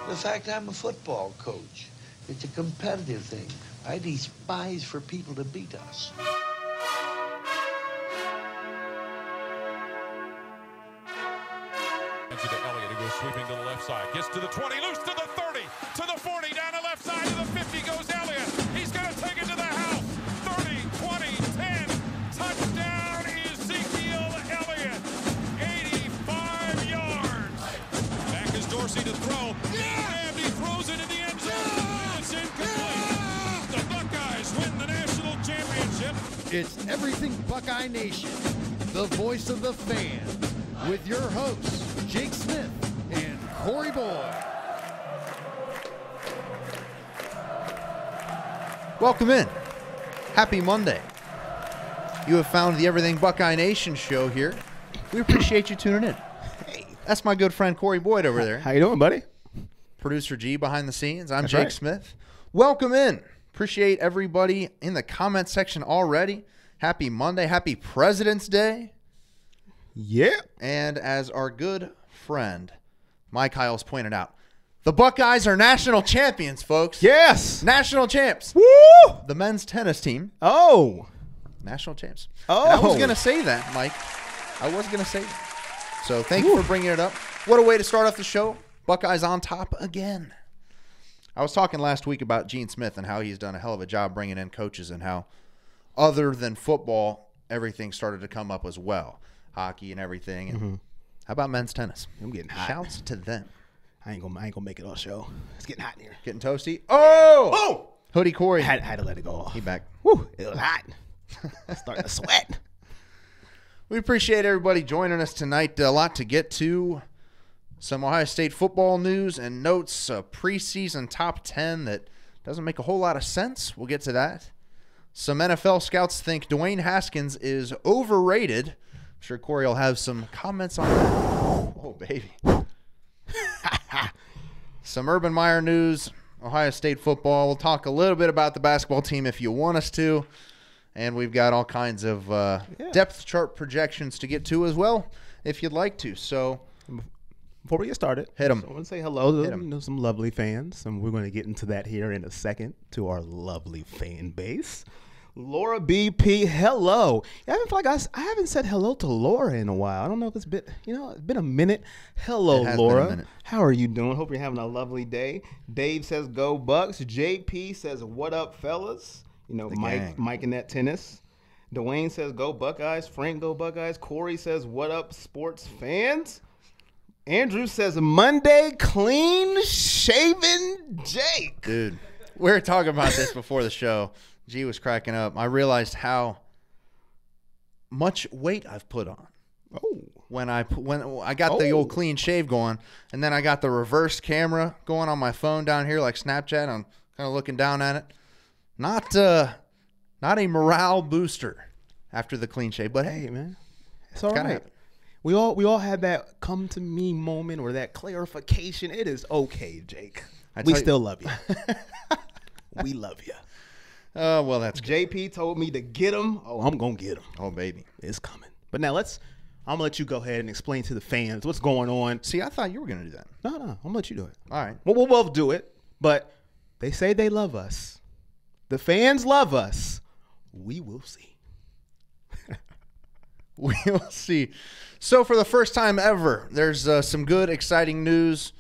The fact I'm a football coach. It's a competitive thing. I despise for people to beat us. To Elliott, who goes sweeping to the left side. Gets to the 20, loose to the 30, to the 40, down the left side to the 50 goes Elliott. He's going to take it to the house. 30, 20, 10. Touchdown, Ezekiel Elliott. 85 yards. Back is Dorsey to throw. And he throws it in the end zone. It's incomplete. The Buckeyes win the national championship. It's Everything Buckeye Nation, the voice of the fan, with your hosts, Jake Smith and Corey Boyd. Welcome in. Happy Monday. You have found the Everything Buckeye Nation show here. We appreciate you tuning in. Hey, that's my good friend Corey Boyd over there. How you doing, buddy? Producer G behind the scenes. I'm That's Jake right. Smith. Welcome in. Appreciate everybody in the comment section already. Happy Monday. Happy President's Day. Yeah. And as our good friend Mike Hiles pointed out, the Buckeyes are national champions, folks. Yes. National champs. Woo! The men's tennis team, Oh. national champs. Oh. And I was going to say that, Mike. I was going to say that. So thank you for bringing it up. What a way to start off the show. Buckeyes on top again. I was talking last week about Gene Smith and how he's done a hell of a job bringing in coaches and how other than football, everything started to come up as well. Hockey and everything. And how about men's tennis? I'm getting hot. Shouts to them. I ain't gonna make it all show. It's getting hot in here. Getting toasty. Oh! Oh! Hoodie Corey. Had to let it go off. He back. Woo! It was hot. Starting to sweat. We appreciate everybody joining us tonight. A lot to get to. Some Ohio State football news and notes. A preseason top 10 that doesn't make a whole lot of sense. We'll get to that. Some NFL scouts think Dwayne Haskins is overrated. I'm sure Corey will have some comments on that. Oh, baby. Some Urban Meyer news. Ohio State football. We'll talk a little bit about the basketball team if you want us to. And we've got all kinds of depth chart projections to get to as well, if you'd like to. So, before we get started, hit 'em. I want to say hello to some lovely fans, and we're going to get into that here in a second to our lovely fan base. Laura BP, hello. I haven't said hello to Laura in a while. I don't know if it's been, it's been a minute. Hello, Laura. Been a minute. How are you doing? Hope you're having a lovely day. Dave says, "Go Bucks." JP says, "What up, fellas?" Mike in that tennis. Dwayne says, "Go Buckeyes." Frank, "Go Buckeyes." Corey says, "What up, sports fans?" Andrew says, "Monday clean shaven Jake." Dude, we were talking about this before the show. G was cracking up. I realized how much weight I've put on. Oh. When I got the old clean shave going, and then I got the reverse camera going on my phone down here like Snapchat. I'm kind of looking down at it. Not a morale booster after the clean shave, but hey, man, it's all right. We all had that come to me moment or that clarification. It is okay, Jake. We still love you. We love you. Oh, well, that's good. JP told me to get him. Oh, I'm going to get him. Oh, baby. It's coming. But now I'm going to let you go ahead and explain to the fans what's going on. See, I thought you were going to do that. No, I'm going to let you do it. All right. We'll both do it, but they say they love us. The fans love us. We will see. We will see. So for the first time ever, there's some good, exciting news.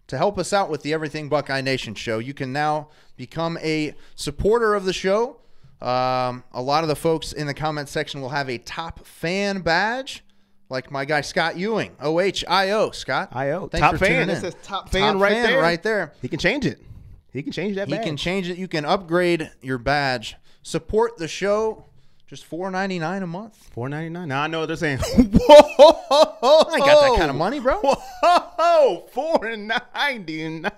To help us out with the Everything Buckeye Nation show, you can now become a supporter of the show. A lot of the folks in the comment section will have a top fan badge, like my guy Scott Ewing, OHIO. Scott, IO, thanks top for fan. tuning It in. says top fan right there. He can change it. He can change that badge. He can change it. You can upgrade your badge. Support the show. Just $4.99 a month. $4.99. Now I know what they're saying. Whoa! I ain't got that kind of money, bro. Whoa! $4.99.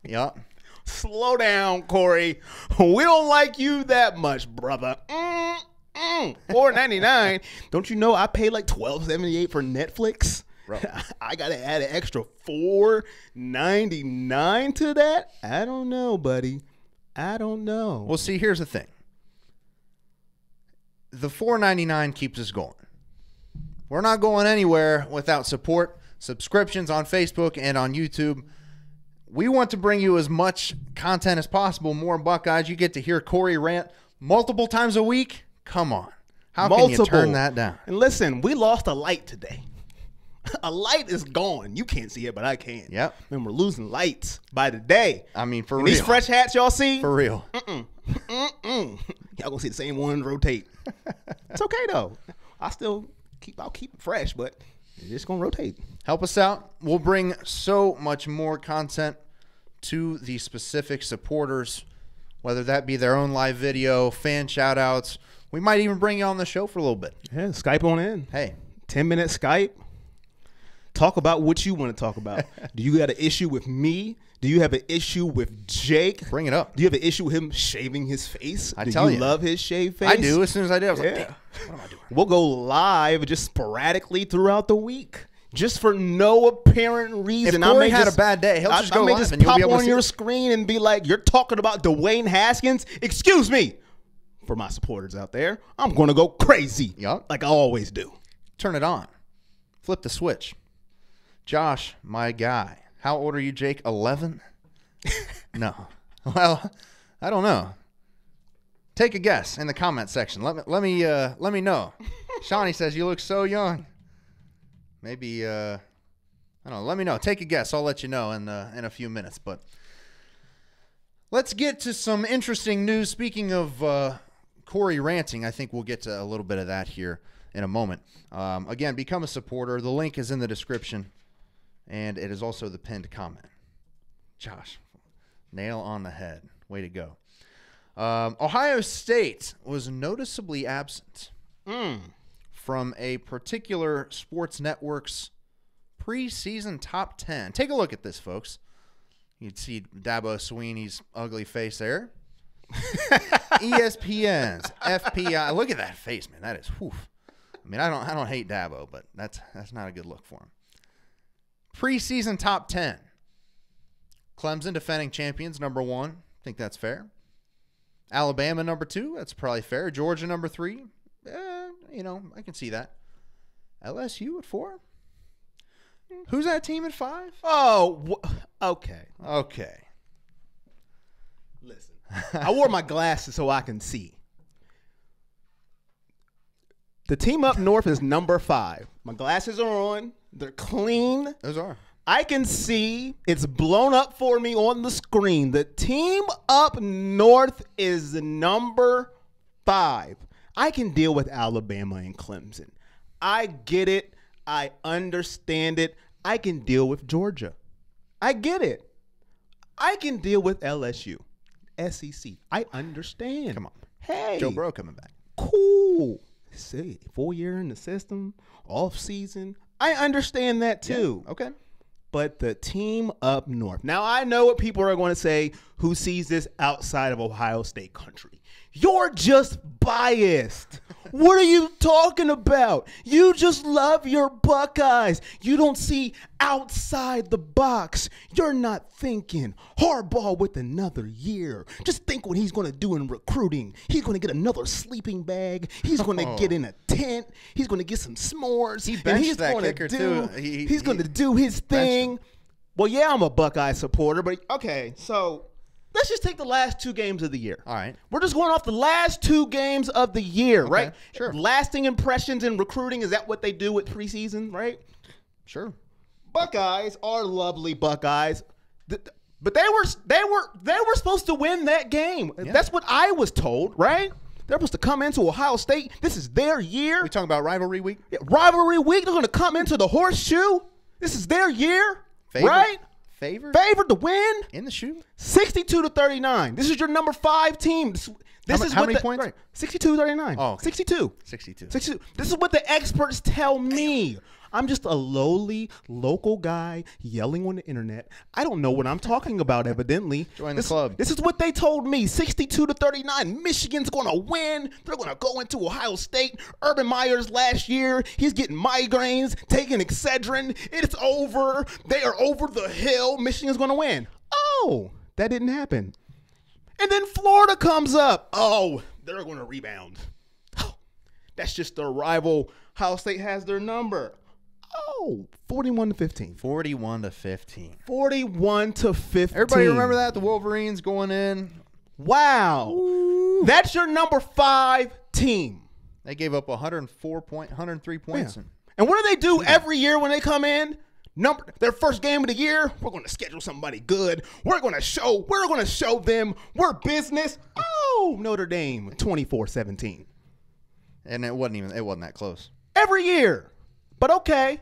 Yep. Slow down, Corey. We don't like you that much, brother. $4.99. Don't you know I pay like $12.78 for Netflix? Bro. I gotta add an extra $4.99 to that. I don't know, buddy. I don't know. Well, see, here's the thing. The $4.99 keeps us going. We're not going anywhere without support, subscriptions on Facebook and on YouTube. We want to bring you as much content as possible, more Buckeyes. You get to hear Corey rant multiple times a week. Come on. How can you turn that down? And listen, we lost a light today. A light is gone. You can't see it, but I can. Yep. And we're losing lights by the day. I mean, for real. These fresh hats y'all see? For real. Y'all gonna see the same ones rotate. It's okay though. I'll keep it fresh, but it's just gonna rotate. Help us out. We'll bring so much more content to the specific supporters, whether that be their own live video, fan shout outs. We might even bring you on the show for a little bit. Yeah, Skype on in. Hey. 10-minute Skype. Talk about what you want to talk about. Do you got an issue with me? Do you have an issue with Jake? Bring it up. Do you have an issue with him shaving his face? Do you love his shaved face? I do. As soon as I did, I was like, damn, what am I doing? We'll go live just sporadically throughout the week. Just for no apparent reason. If Corey had a bad day, he'll just go live and you'll be able to pop on your screen and be like, you're talking about Dwayne Haskins? Excuse me. For my supporters out there, I'm going to go crazy. Yup. Like I always do. Turn it on. Flip the switch. Josh, my guy. How old are you, Jake? 11? No. Well, I don't know. Take a guess in the comment section. Let me know. Shawnee says you look so young. Maybe I don't know. Let me know. Take a guess. I'll let you know in a few minutes. But let's get to some interesting news. Speaking of Corey ranting, I think we'll get to a little bit of that here in a moment. Again, become a supporter. The link is in the description. And it is also the pinned comment. Josh, nail on the head. Way to go. Ohio State was noticeably absent from a particular sports network's preseason top 10. Take a look at this, folks. You'd see Dabo Swinney's ugly face there. ESPN's FPI. Look at that face, man. That is, whew. I mean, I don't hate Dabo, but that's not a good look for him. Preseason top 10. Clemson defending champions, number 1. I think that's fair. Alabama, number 2. That's probably fair. Georgia, number 3. I can see that. LSU at 4. Who's that team at 5? Oh, okay. Okay. Listen, I wore my glasses so I can see. The team up north is number 5. My glasses are on. They're clean. Those are. I can see it's blown up for me on the screen. The team up north is number 5. I can deal with Alabama and Clemson. I get it. I understand it. I can deal with Georgia. I get it. I can deal with LSU, SEC. I understand. Come on. Hey. Joe Burrow coming back. Cool. See, 4 year in the system, off season. I understand that too. Yeah. Okay. But the team up north. Now, I know what people are going to say who sees this outside of Ohio State country. You're just biased. What are you talking about? You just love your Buckeyes. You don't see outside the box. You're not thinking Harbaugh with another year. Just think what he's going to do in recruiting. He's going to get another sleeping bag. He's going to get in a tent. He's going to get some s'mores. He benched that kicker, too. He's going to do his thing. Well, yeah, I'm a Buckeye supporter, but okay, so let's just take the last 2 games of the year. All right. We're just going off the last 2 games of the year, Okay, right? sure. Lasting impressions in recruiting, is that what they do with preseason, right? Sure. Buckeyes are lovely Buckeyes. But they were supposed to win that game. Yeah. That's what I was told, right? They're supposed to come into Ohio State. This is their year. We talking about rivalry week? Yeah, rivalry week. They're going to come into the horseshoe. This is their year, right? Favored to win in the shoe. 62-39. This is your number 5 team. How many points? Right, 62-39. Oh, okay. 62. 62. This is what the experts tell me. I'm just a lowly local guy yelling on the internet. I don't know what I'm talking about, evidently. Join the club. This is what they told me. 62-39. Michigan's going to win. They're going to go into Ohio State. Urban Meyer's last year, he's getting migraines, taking Excedrin. It's over. They are over the hill. Michigan's going to win. Oh, that didn't happen. And then Florida comes up. Oh, they're going to rebound. Oh, that's just their rival. Ohio State has their number. Oh, 41-15. 41-15. 41-15. Everybody remember that? The Wolverines going in. Wow. Ooh. That's your number 5 team. They gave up 103 points. Yeah. And what do they do every year when they come in? Their first game of the year, we're going to schedule somebody good. We're going to show them we're business. Oh, Notre Dame, 24-17. And it wasn't that close. Every year. But okay,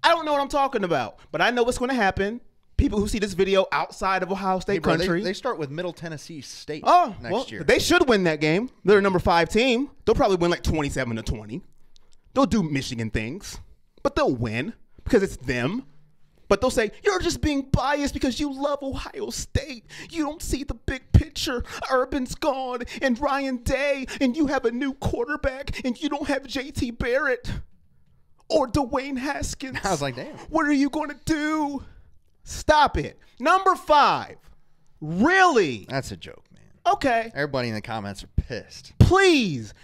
I don't know what I'm talking about, but I know what's going to happen. People who see this video outside of Ohio State country. They start with Middle Tennessee State next year. They should win that game. They're a number 5 team. They'll probably win like 27-20. They'll do Michigan things, but they'll win because it's them. But they'll say, you're just being biased because you love Ohio State. You don't see the big picture. Urban's gone and Ryan Day, and you have a new quarterback, and you don't have J.T. Barrett. Or Dwayne Haskins. I was like, damn. What are you going to do? Stop it. Number 5. Really? That's a joke, man. Okay. Everybody in the comments are pissed. Please,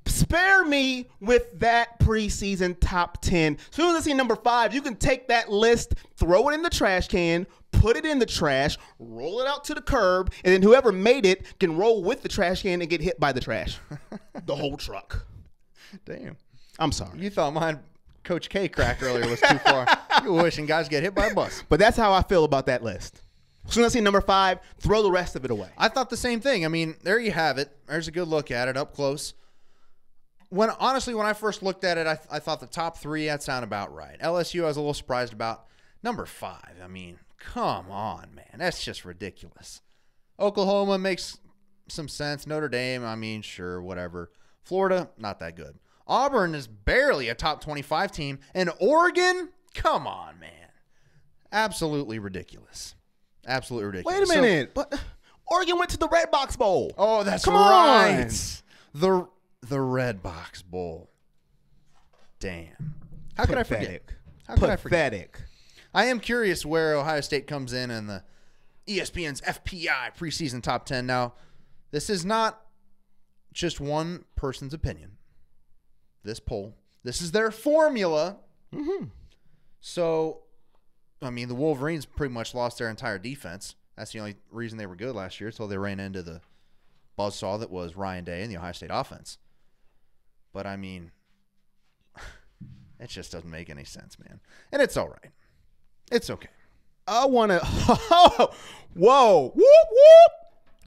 spare me with that preseason top 10. As soon as I see number 5, you can take that list, throw it in the trash can, put it in the trash, roll it out to the curb, and then whoever made it can roll with the trash can and get hit by the trash. The whole truck. Damn. I'm sorry. You thought mine Coach K crack earlier was too far. You were wishing guys get hit by a bus. But that's how I feel about that list. As soon as I see number 5, throw the rest of it away. I thought the same thing. I mean, there you have it. There's a good look at it up close. Honestly, when I first looked at it, I thought the top 3, that sounded about right. LSU, I was a little surprised about. Number 5. I mean, come on, man. That's just ridiculous. Oklahoma makes some sense. Notre Dame, I mean, sure, whatever. Florida, not that good. Auburn is barely a top 25 team. And Oregon, come on, man. Absolutely ridiculous. Absolutely ridiculous. Wait a minute. But Oregon went to the Red Box Bowl. Oh, that's Come right. on. The Red Box Bowl. Damn. How could I forget? How could I forget? Pathetic. I am curious where Ohio State comes in the ESPN's FPI preseason top 10. Now, this is not just one person's opinion. This poll. This is their formula. Mm-hmm. So, I mean, the Wolverines pretty much lost their entire defense. That's the only reason they were good last year, until they ran into the buzzsaw that was Ryan Day and the Ohio State offense. But, I mean, it just doesn't make any sense, man. And it's all right. It's okay. I want to. Whoa. Whoop, whoop.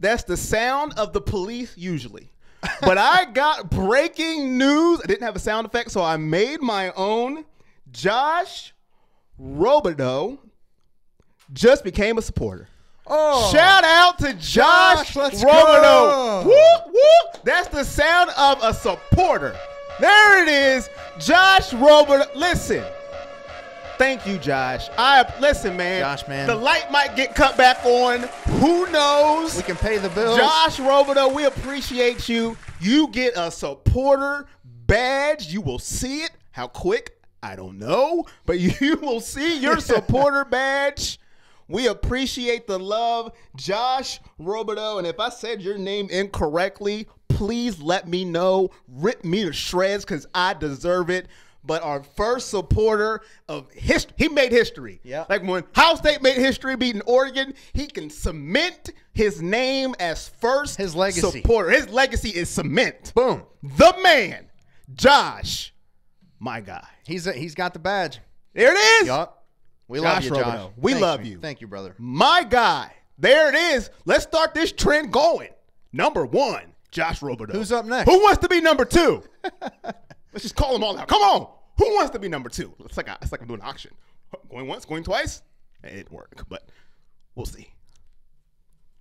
That's the sound of the police usually. But I got breaking news. I didn't have a sound effect, so I made my own. Josh Robideau just became a supporter. Oh, Shout out to Josh let's Robideau. go. Whoop, whoop. That's the sound of a supporter. There it is. Josh Robideau. Listen. Thank you, Josh. Listen, man. Josh, man. The light might get cut back on. Who knows? we can pay the bills. Josh Robideau, we appreciate you. You get a supporter badge. You will see it. How quick? I don't know. But you will see your supporter badge. We appreciate the love. Josh Robideau. And if I said your name incorrectly, please let me know. Rip me to shreds because I deserve it. But our first supporter of history, he made history. Yeah. Like when Ohio State made history beating Oregon, he can cement his name as first His legacy. supporter. His legacy is cement. Boom. The man, Josh, my guy. He's got the badge. There it is. Yup. We love you, Josh. Robideau. We Thanks, love man. you. Thank you, brother. My guy. There it is. Let's start this trend going. Number 1, Josh Robideau. Who's up next? Who wants to be number 2? Let's just call them all out. Come on. Who wants to be number 2? It's like I'm doing an auction. Going once, going twice? It didn't work, but we'll see.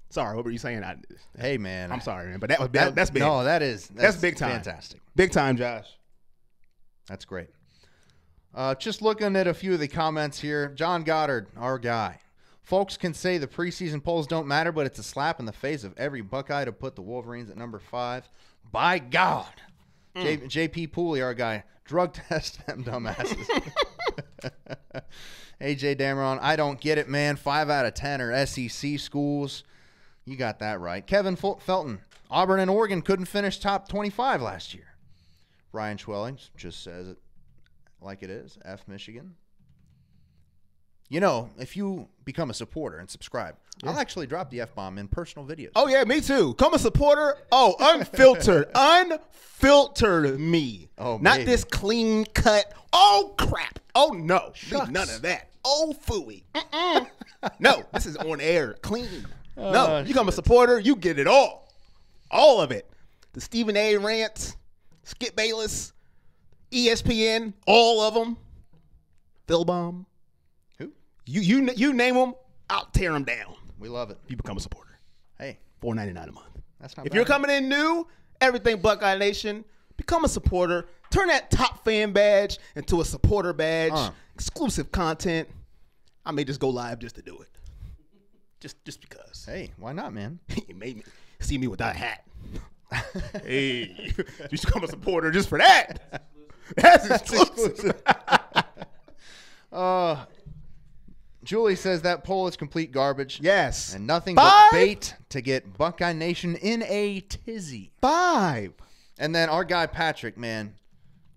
Sorry, what were you saying? Hey, man. I'm sorry, man, but that's big. No, that's big time. Fantastic. Big time, Josh. That's great. Just looking at a few of the comments here. John Goddard, our guy. Folks can say the preseason polls don't matter, but it's a slap in the face of every Buckeye to put the Wolverines at number 5. By God. JP Pooley, our guy. Drug test them dumbasses. AJ Dameron, I don't get it, man. 5 out of 10 are SEC schools. You got that right. Kevin Felton, Auburn and Oregon couldn't finish top 25 last year. Brian Schwellings just says it like it is. F Michigan. You know, if you become a supporter and subscribe, I'll actually drop the F-bomb in personal videos. Oh, yeah, me too. Come a supporter. Oh, unfiltered. Unfiltered me. Oh, not baby. this clean cut. Oh, crap. Oh, no. Shucks. None of that. Oh, phooey. No, this is on air. Clean. No, you become a supporter, you get it all. All of it. The Stephen A. rants, Skip Bayless, ESPN, all of them. Phil Baum. Who? You name them, I'll tear them down. We love it. You become a supporter. Hey, $4.99 a month. that's not If bad. you're coming in new, everything Buckeye Nation, become a supporter. Turn that top fan badge into a supporter badge. Exclusive content. I may just go live just to do it. Just because. Hey, why not, man? You made me see me without a hat. Hey, you should become a supporter just for that. That's exclusive. Julie says that poll is complete garbage. Yes. And nothing 5? but bait to get Buckeye Nation in a tizzy. 5. And then our guy Patrick, man.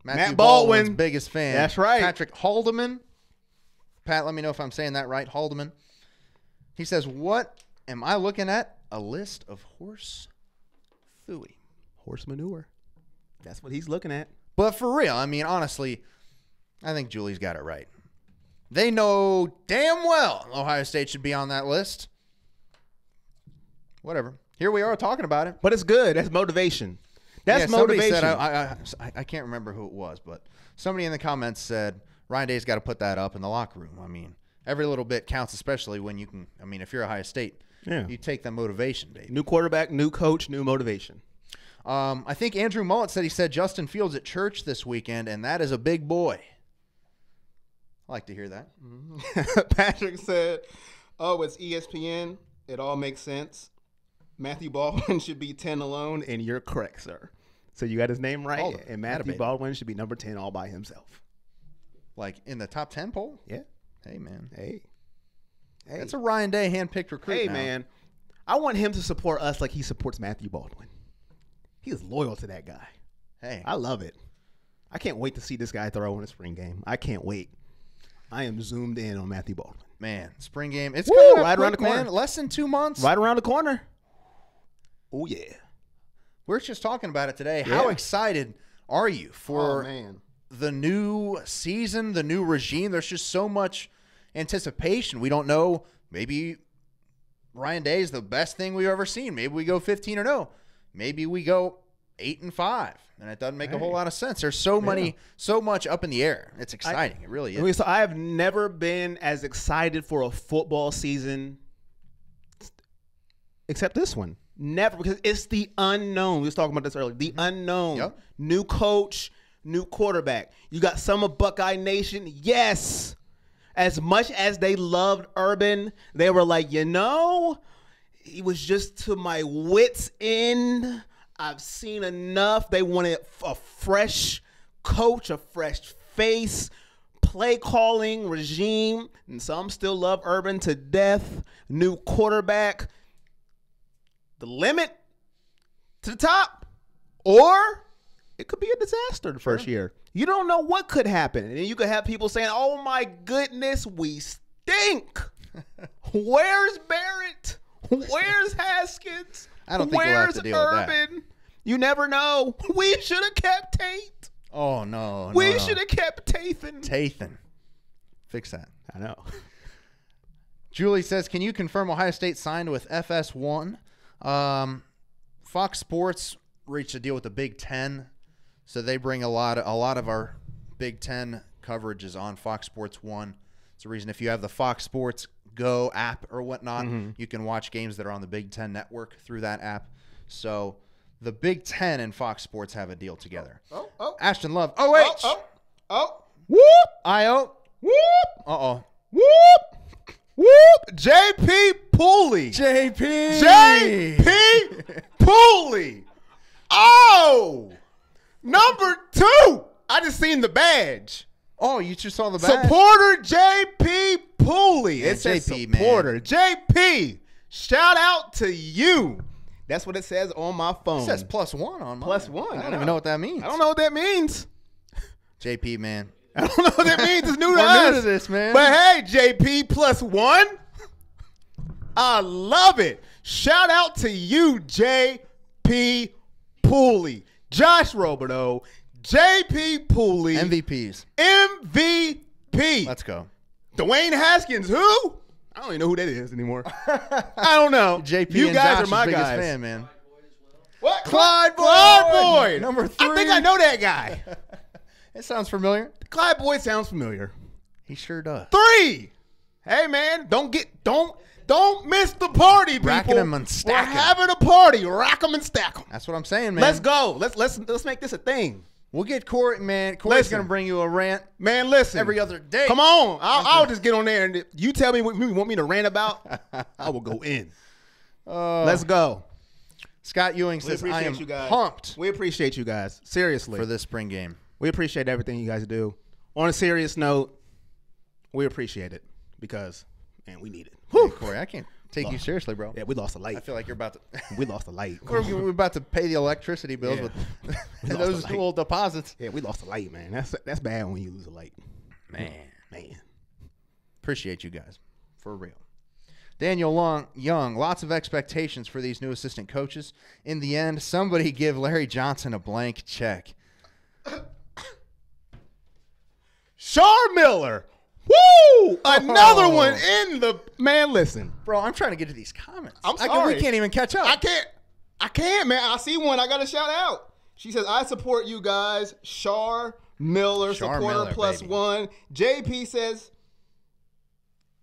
Matthew Matt Baldwin. Baldwin's biggest fan. That's right. Patrick Haldeman. Pat, let me know if I'm saying that right. Haldeman. He says, what am I looking at? A list of horse phooey. Horse manure. That's what he's looking at. But for real, I mean, honestly, I think Julie's got it right. They know damn well Ohio State should be on that list. Whatever. Here we are talking about it. But it's good. That's motivation. That's motivation. Somebody said, I can't remember who it was, but somebody in the comments said, Ryan Day's got to put that up in the locker room. I mean, every little bit counts, especially when you can. I mean, if you're Ohio State, you take that motivation, baby. New quarterback, new coach, new motivation. I think Andrew Mullet said Justin Fields at church this weekend, and that is a big boy. I like to hear that. Patrick said, "Oh, it's ESPN. It all makes sense. Matthew Baldwin should be 10 alone, and you're correct, sir. So you got his name right, and Matthew Baldwin should be number 10 all by himself. Like in the top 10 poll? Yeah. Hey, man. Hey. That's a Ryan Day handpicked recruit. Hey, man. I want him to support us like he supports Matthew Baldwin. He is loyal to that guy. Hey. I love it. I can't wait to see this guy throw in a spring game. I can't wait. I am zoomed in on Matthew Baldwin. Man, spring game. It's coming up right quick, around the corner. Man. Less than 2 months. Right around the corner. Oh, yeah. We're just talking about it today. Yeah. How excited are you for the new season, the new regime? There's just so much anticipation. We don't know. Maybe Ryan Day is the best thing we've ever seen. Maybe we go 15-0. Maybe we go 8-5. And it doesn't make a whole lot of sense. There's so much up in the air. It's exciting. It really is. So I have never been as excited for a football season except this one. Never, because it's the unknown. We was talking about this earlier. The unknown. Yep. New coach, new quarterback. You got some of Buckeye Nation. Yes. As much as they loved Urban, they were like, he was just to my wits' end. I've seen enough. They wanted a fresh coach, a fresh face, play calling regime. And some still love Urban to death. New quarterback. The limit to the top, or it could be a disaster the first year. You don't know what could happen. And then you could have people saying, oh, my goodness, we stink. Where's Barrett? Where's Haskins? I don't think we'll have to deal with that. You never know. We should have kept Tate. Oh, no. We should have kept Tathan. Tathan. Fix that. I know. Julie says, can you confirm Ohio State signed with FS1? Fox Sports reached a deal with the Big Ten, so they bring a lot of our Big Ten coverage is on Fox Sports 1. It's the reason if you have the Fox Sports Go app or whatnot, you can watch games that are on the Big Ten network through that app. So the Big Ten and Fox Sports have a deal together. Ashton Love. Whoop. I-O. Whoop. Uh-oh. Whoop. Whoop. J.P. Pooley. J.P. Pooley. Oh. Number 2. I just seen the badge. Oh, you just saw the badge? Supporter J.P. Pooley. Yeah, it says JP, supporter. Man. J.P. Shout out to you. That's what it says on my phone. It says +1 on mine. +1. I don't even know what that means. I don't know what that means. JP, man. I don't know what that means. It's new to We're us. new to this, man. But hey, JP +1. I love it. Shout out to you, J.P. Pooley. Josh Roberto, J.P. Pooley. MVPs. MVP. Let's go. Dwayne Haskins, who? I don't even know who that is anymore. I don't know. JP you and guys Josh's are my biggest guys. fan, man. What? Clyde Boyd. Clyde Boyd. Number 3. I think I know that guy. It sounds familiar. Clyde Boyd sounds familiar. He sure does. 3. Hey man, don't miss the party, people. Racking them and stacking. We're having a party. Rack them and stack them. That's what I'm saying, man. Let's go. Let's make this a thing. We'll get Corey, man. Corey's going to bring you a rant. Man, listen. Every other day. Come on. I'll just get on there and you tell me what you want me to rant about. I will go in. Let's go. Scott Ewing says, I am pumped. We appreciate you guys. Seriously. For this spring game. We appreciate everything you guys do. On a serious note, we appreciate it because, man, we need it. Hey, Corey, I can't take you seriously, bro. Yeah, we lost the light. I feel like you're about to. We lost the light. We're about to pay the electricity bills with those little deposits. Yeah, we lost the light, man. That's bad when you lose a light. Man. Appreciate you guys. For real. Daniel Young, lots of expectations for these new assistant coaches. In the end, somebody give Larry Johnson a blank check. Shar Miller. Woo! Another one in the man. Listen, bro, I'm trying to get to these comments. I'm sorry, we can't even catch up. I can't, man. I see one. I got to shout out. She says, "I support you guys." Shar Miller, supporter +1. JP says,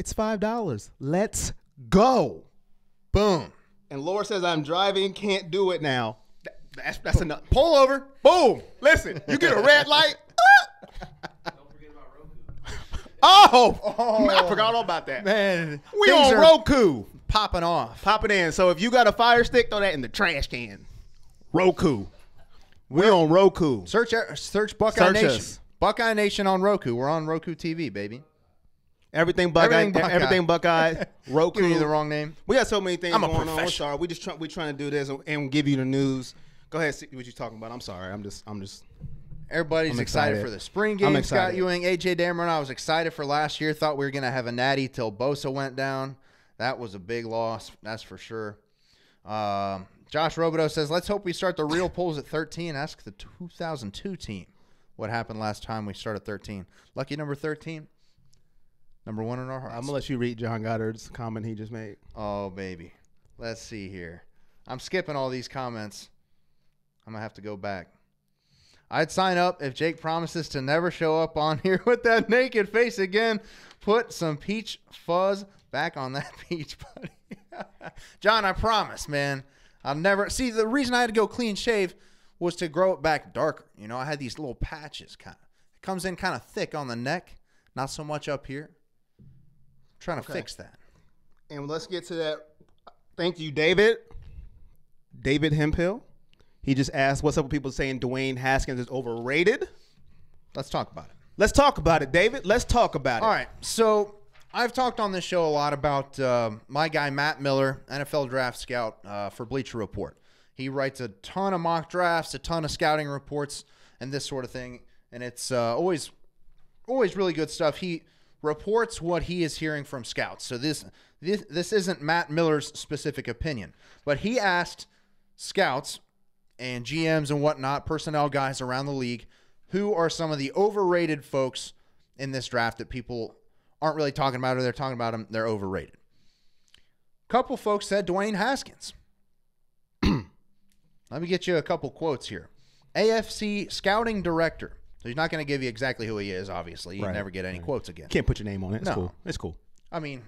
It's $5. Let's go. Boom. And Laura says, I'm driving, can't do it now. That's enough. Pull over. Boom. Listen, you get a red light. Don't forget about Roku. Oh, I forgot all about that. Man, we on Roku. Popping off. Popping in. So if you got a Fire Stick, throw that in the trash can. Roku. We're on Roku. Search Buckeye Nation. Buckeye Nation on Roku. We're on Roku TV, baby. Everything Buckeye. Everything Buckeye. Roku. Giving you the wrong name. We got so many things going on. We're professional. sorry. We trying to do this and give you the news. Go ahead, see what you're talking about. I'm sorry. I'm just. Everybody's excited for the spring game. Scott Ewing, AJ Dameron. I was excited for last year. Thought we were going to have a natty till Bosa went down. That was a big loss. That's for sure. Josh Robideau says, let's hope we start the real polls at 13. Ask the 2002 team what happened last time we started 13. Lucky number 13. Number one in our hearts. I'm going to let you read John Goddard's comment he just made. Oh, baby. Let's see here. I'm skipping all these comments. I'm going to have to go back. I'd sign up if Jake promises to never show up on here with that naked face again. Put some peach fuzz back on that peach, buddy. John, I promise, man. I'll never. See, the reason I had to go clean shave was to grow it back darker. You know, I had these little patches kind of. It comes in kind of thick on the neck, not so much up here. Trying to fix that. And let's get to that. Thank you, David. David Hemphill. He just asked, what's up with people saying Dwayne Haskins is overrated? Let's talk about it. Let's talk about it, David. Let's talk about it. All right. So I've talked on this show a lot about my guy, Matt Miller, NFL draft scout for Bleacher Report. He writes a ton of mock drafts, a ton of scouting reports, and this sort of thing. And it's always really good stuff. He reports what he is hearing from scouts. So this isn't Matt Miller's specific opinion, but he asked scouts and GMs and whatnot, personnel guys around the league, who are some of the overrated folks in this draft that people aren't really talking about, or they're talking about them, they're overrated. A couple folks said Dwayne Haskins. Let me get you a couple quotes here. AFC scouting director. So he's not going to give you exactly who he is, obviously. You never get any quotes again. Can't put your name on it. It's No. cool. It's cool. I mean,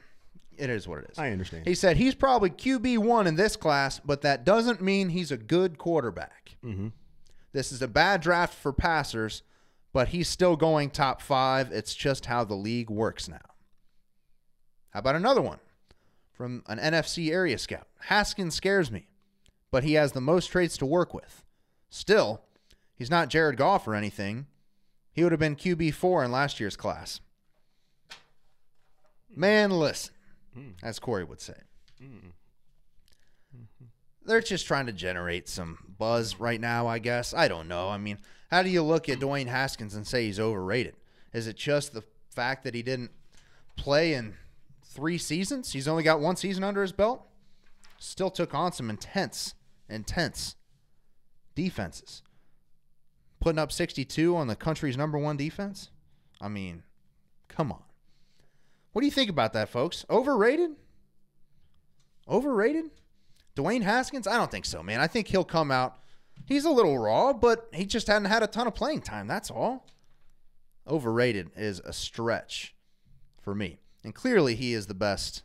it is what it is. I understand. He said he's probably QB1 in this class, but that doesn't mean he's a good quarterback. Mm-hmm. This is a bad draft for passers, but he's still going top 5. It's just how the league works now. How about another one from an NFC area scout? Haskins scares me, but he has the most traits to work with. Still, he's not Jared Goff or anything. He would have been QB4 in last year's class. Man, listen, as Corey would say. They're just trying to generate some buzz right now, I guess. I don't know. I mean, how do you look at Dwayne Haskins and say he's overrated? Is it just the fact that he didn't play in 3 seasons? He's only got 1 season under his belt? Still took on some intense defenses. Putting up 62 on the country's #1 defense? I mean, come on. What do you think about that, folks? Overrated? Overrated? Dwayne Haskins? I don't think so, man. I think he'll come out. He's a little raw, but he just hadn't had a ton of playing time. That's all. Overrated is a stretch for me. And clearly he is the best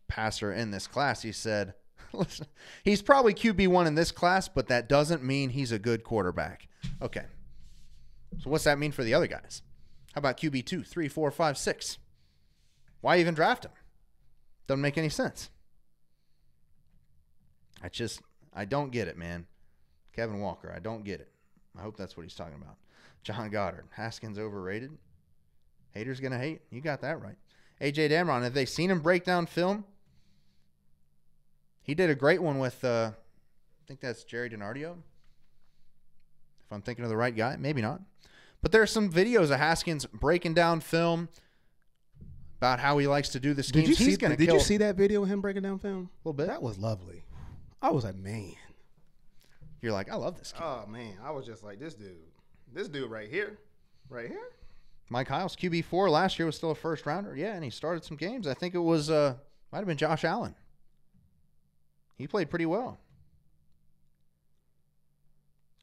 passer in this class. He said, listen, he's probably QB1 in this class, but that doesn't mean he's a good quarterback. Okay. So what's that mean for the other guys? How about QB2, 3, 4, 5, 6? Why even draft him? Doesn't make any sense. I don't get it, man. Kevin Walker, I don't get it. I hope that's what he's talking about. John Goddard, Haskins overrated? Haters gonna hate? You got that right. AJ Dameron, have they seen him break down film? He did a great one with, I think that's Jerry DiNardio. If I'm thinking of the right guy, maybe not. But there are some videos of Haskins breaking down film about how he likes to do the schemes. Did you see that video of him breaking down film? A little bit. That was lovely. I was like, man. You're like, I love this kid. Oh, man. I was just like, this dude right here. Right here? Mike Hiles, QB4 last year, was still a first rounder. Yeah, and he started some games. I think it was, might have been Josh Allen. He played pretty well.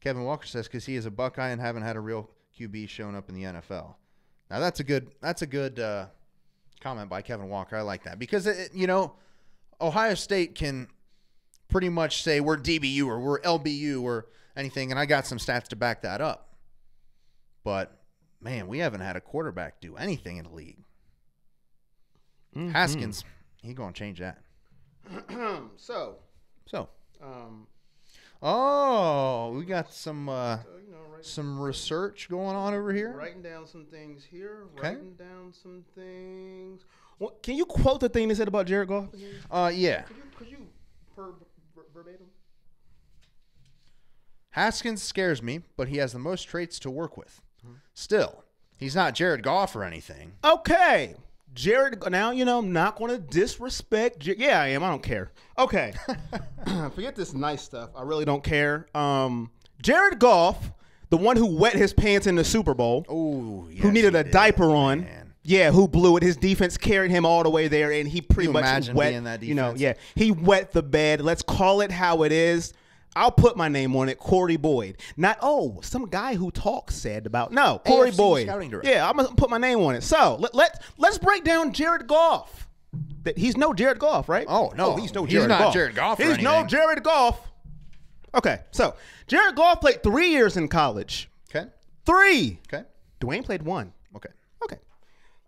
Kevin Walker says because he is a Buckeye and haven't had a real QB shown up in the NFL. Now that's a good comment by Kevin Walker. I like that because Ohio State can pretty much say we're DBU or we're LBU or anything, and I got some stats to back that up. But man, we haven't had a quarterback do anything in the league. Haskins, he gonna change that. So. We got some research going on over here. Writing down some things here. Okay. Writing down some things. Well, can you quote the thing they said about Jared Goff? Yeah. Could you verbatim? Haskins scares me, but he has the most traits to work with. Still, he's not Jared Goff or anything. Okay. Jared, now, I'm not going to disrespect. Yeah, I am. I don't care. Okay. Forget this nice stuff. I really don't care. Jared Goff, the one who wet his pants in the Super Bowl, who needed a diaper on. Man. Yeah, who blew it. His defense carried him all the way there, and he pretty much wet. Being that defense? He wet the bed. Let's call it how it is. I'll put my name on it, Corey Boyd. Not, some guy who talks said about. No, Corey AFC Boyd. Scouting Director. Yeah, I'm going to put my name on it. So, let's break down Jared Goff. He's no Jared Goff, right? Oh, no. He's no Jared Goff. He's not Jared Goff or anything. He's no Jared Goff. Okay, so Jared Goff played 3 years in college. Okay. 3. Okay. Dwayne played 1. Okay.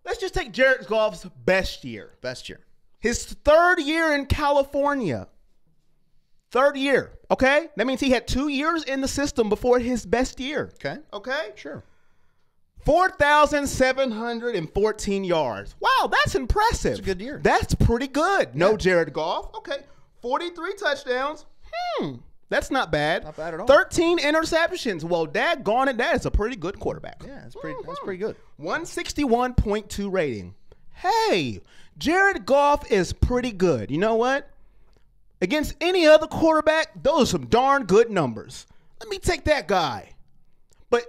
Let's just take Jared Goff's best year. Best year. His 3rd year in California. 3rd year, okay? That means he had 2 years in the system before his best year. Okay? Sure. 4,714 yards. Wow, that's impressive. That's a good year. That's pretty good. No Jared Goff. Okay. 43 touchdowns. That's not bad. Not bad at all. 13 interceptions. Well, daggone it, that is a pretty good quarterback. Yeah, that's pretty good. 161.2 rating. Hey, Jared Goff is pretty good. You know what? Against any other quarterback, those are some darn good numbers. Let me take that guy. But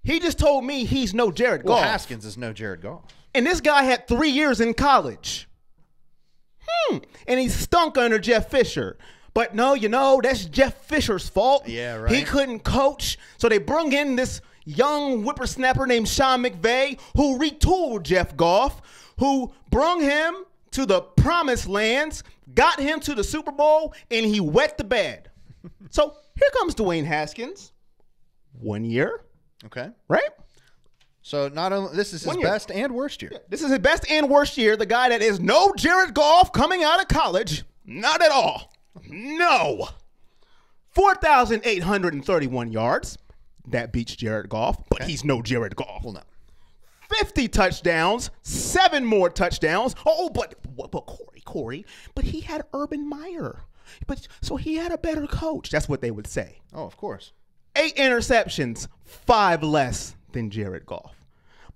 he just told me he's no Jared Goff. Well, Haskins is no Jared Goff. And this guy had 3 years in college. And he stunk under Jeff Fisher. But no, that's Jeff Fisher's fault. Yeah, right. He couldn't coach. So they brung in this young whippersnapper named Sean McVay who retooled Jeff Goff, who brung him to the promised lands, got him to the Super Bowl, and he wet the bed. So here comes Dwayne Haskins. 1 year. Okay. Right? So not only this is his best and worst year. Yeah, this is his best and worst year. The guy that is no Jared Goff coming out of college. Not at all. No. 4,831 yards. That beats Jared Goff, but he's no Jared Goff. Well, no. 50 touchdowns, 7 more touchdowns. Oh, but Corey, but he had Urban Meyer. So he had a better coach. That's what they would say. Oh, of course. 8 interceptions, 5 less than Jared Goff.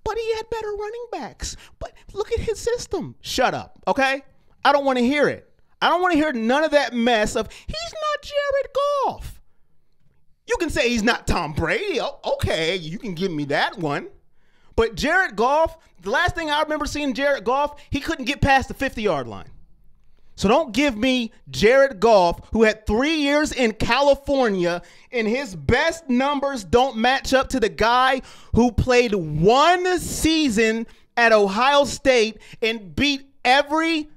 But he had better running backs. But look at his system. Shut up, okay? I don't want to hear it. I don't want to hear none of that mess of he's not Jared Goff. You can say he's not Tom Brady. Okay, you can give me that one. But Jared Goff, the last thing I remember seeing Jared Goff, he couldn't get past the 50-yard line. So don't give me Jared Goff, who had 3 years in California, and his best numbers don't match up to the guy who played 1 season at Ohio State and beat every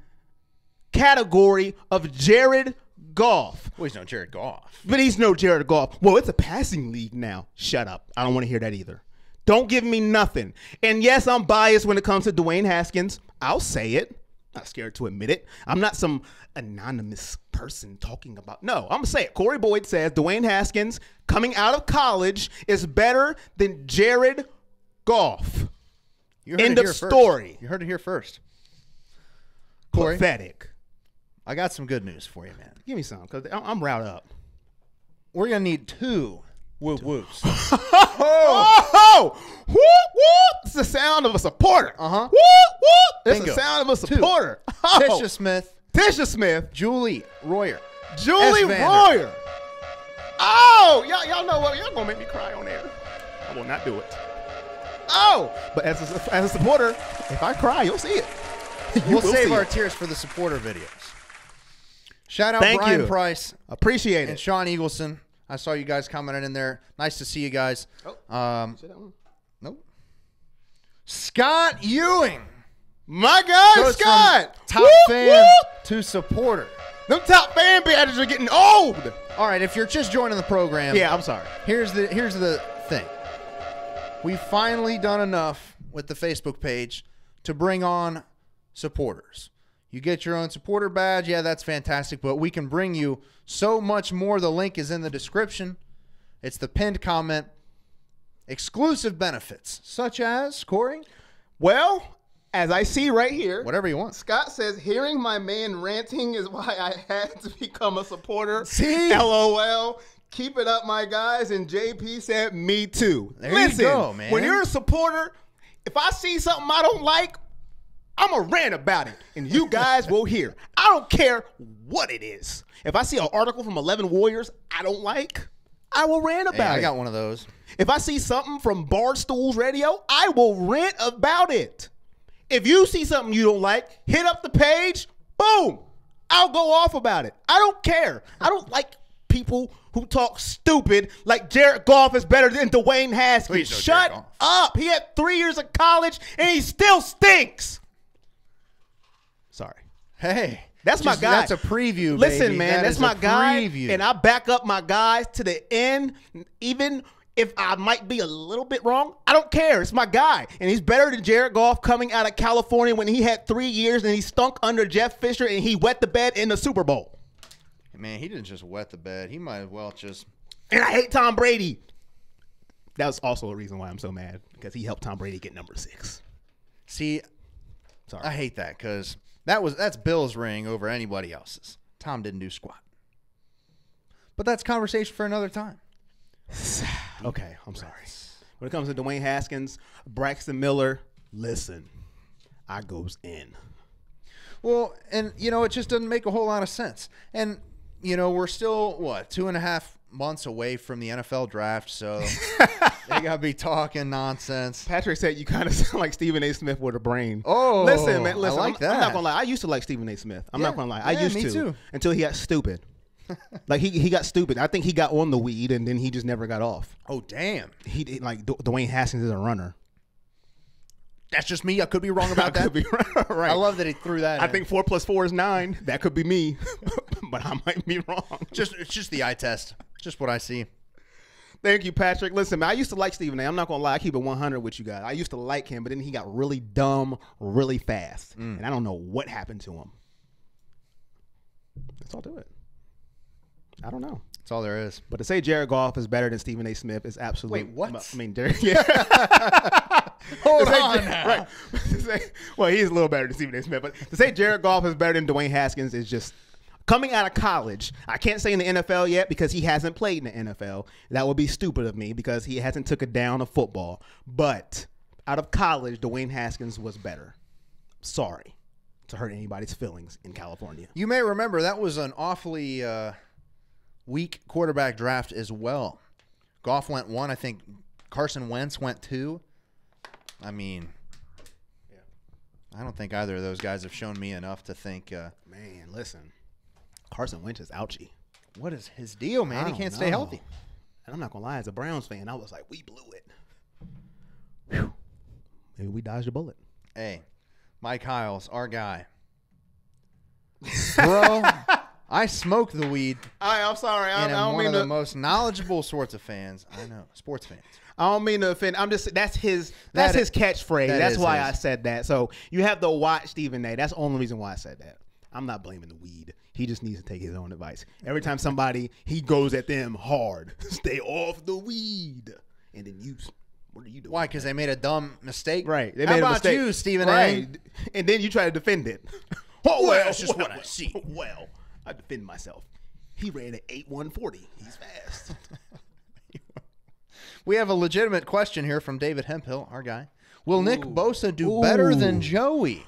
category of Jared Goff. Well, he's no Jared Goff. But he's no Jared Goff. Well, it's a passing league now. Shut up. I don't want to hear that either. Don't give me nothing. And yes, I'm biased when it comes to Dwayne Haskins. I'll say it. Not scared to admit it. I'm not some anonymous person talking about. No, I'm going to say it. Corey Boyd says Dwayne Haskins coming out of college is better than Jared Goff. End of story. You heard it here first. Corey, pathetic. I got some good news for you, man. Give me some, because I'm riled up. We're going to need 2 whoop-whoops. Oh! Whoop, whoop! It's the sound of a supporter. Uh-huh. Whoop, whoop! It's Bingo. the sound of a supporter. 2. Oh. Tisha Smith. Julie Royer. Royer. Oh! Y'all know what? Y'all going to make me cry on air. I will not do it. Oh! But as a supporter, if I cry, you'll see it. We'll save our tears for the supporter videos. Shout out Brian Price. Appreciate it. And Sean Eagleson. I saw you guys commenting in there. Nice to see you guys. Say that one. Nope. Scott Ewing. My guy, Goes Scott. from top fan to supporter. Them top fan badges are getting old. All right, if you're just joining the program. Yeah, I'm sorry. Here's the thing. We've finally done enough with the Facebook page to bring on supporters. You get your own supporter badge. Yeah, that's fantastic, but we can bring you so much more. The link is in the description. It's the pinned comment. Exclusive benefits, such as, Corey? Well, as I see right here, Whatever you want. Scott says, hearing my man ranting is why I had to become a supporter. See? LOL. Keep it up, my guys. And JP said, me too. There Listen, you go, man. When you're a supporter, if I see something I don't like, I'm going to rant about it. And you guys will hear. I don't care what it is. If I see an article from 11 Warriors I don't like, I will rant about it. I got one of those. If I see something from Barstool's Radio, I will rant about it. If you see something you don't like, hit up the page, boom, I'll go off about it. I don't care. I don't like people who talk stupid like Jared Goff is better than Dwayne Haskins. Shut up. He had 3 years of college, and he still stinks. Sorry. Hey. That's my guy. That's a preview, Listen, baby. man, that's my guy. Preview. And I back up my guys to the end, even if I might be a little bit wrong. I don't care. It's my guy. And he's better than Jared Goff coming out of California when he had 3 years and he stunk under Jeff Fisher and he wet the bed in the Super Bowl. Man, he didn't just wet the bed. He might as well just... And I hate Tom Brady. That was also a reason why I'm so mad, because he helped Tom Brady get number 6. See, sorry. I hate that because that's Bill's ring over anybody else's. Tom didn't do squat. But that's conversation for another time. Okay, I'm sorry. When it comes to Dwayne Haskins, Braxton Miller, listen, I goes in. Well, and, it just doesn't make a whole lot of sense. And, we're still, 2.5 months away from the NFL draft, so they got to be talking nonsense. Patrick said you kind of sound like Stephen A. Smith with a brain. Oh, listen, man, listen. I like that. I'm not going to lie. I used to like Stephen A. Smith. I'm not going to lie. I used me to. Too. Until he got stupid. Like, he got stupid. I think he got on the weed, and then he just never got off. Oh, damn. He like Dwayne Haskins is a runner. That's just me. I could be wrong about that. Could be right. I love that he threw that I in. think 4 + 4 is 9. That could be me, but I might be wrong. It's just the eye test. Just what I see. Thank you, Patrick. Listen, man, I used to like Stephen A. I'm not going to lie. I keep it 100 with you guys. I used to like him, but then he got really dumb really fast, and I don't know what happened to him. That's all to it. I don't know. That's all there is. But to say Jared Goff is better than Stephen A. Smith is absolutely... Wait, what? I mean, yeah. Hold on now. Right. Well, he's a little better than Stephen A. Smith, but to say Jared Goff is better than Dwayne Haskins is just... Coming out of college, I can't say in the NFL yet because he hasn't played in the NFL. That would be stupid of me because he hasn't took a down of football. But out of college, Dwayne Haskins was better. Sorry to hurt anybody's feelings in California. You may remember that was an awfully weak quarterback draft as well. Goff went 1. I think Carson Wentz went 2. I mean, I don't think either of those guys have shown me enough to think. Man, listen. Carson Wentz is ouchie. What is his deal, man? He can't stay healthy. And I'm not going to lie, as a Browns fan, I was like, we blew it. Whew. Maybe we dodged a bullet. Hey, Mike Hiles, our guy. Bro, I smoke the weed. I'm sorry. I And I'm don't one mean of the most knowledgeable sorts of fans. I know. Sports fans. I don't mean to offend. I'm just that's his catchphrase. That's why I said that. So you have to watch Stephen A. That's the only reason why I said that. I'm not blaming the weed. He just needs to take his own advice. Every time he goes at them hard. Stay off the weed. And then what are you doing? Why? Because they made a dumb mistake? Right. They How made about a mistake. you, Stephen right. A? And then you try to defend it. That's just what I see. Well, I defend myself. He ran at 8.140. He's fast. We have a legitimate question here from David Hemphill, our guy. Will Nick Bosa do better than Joey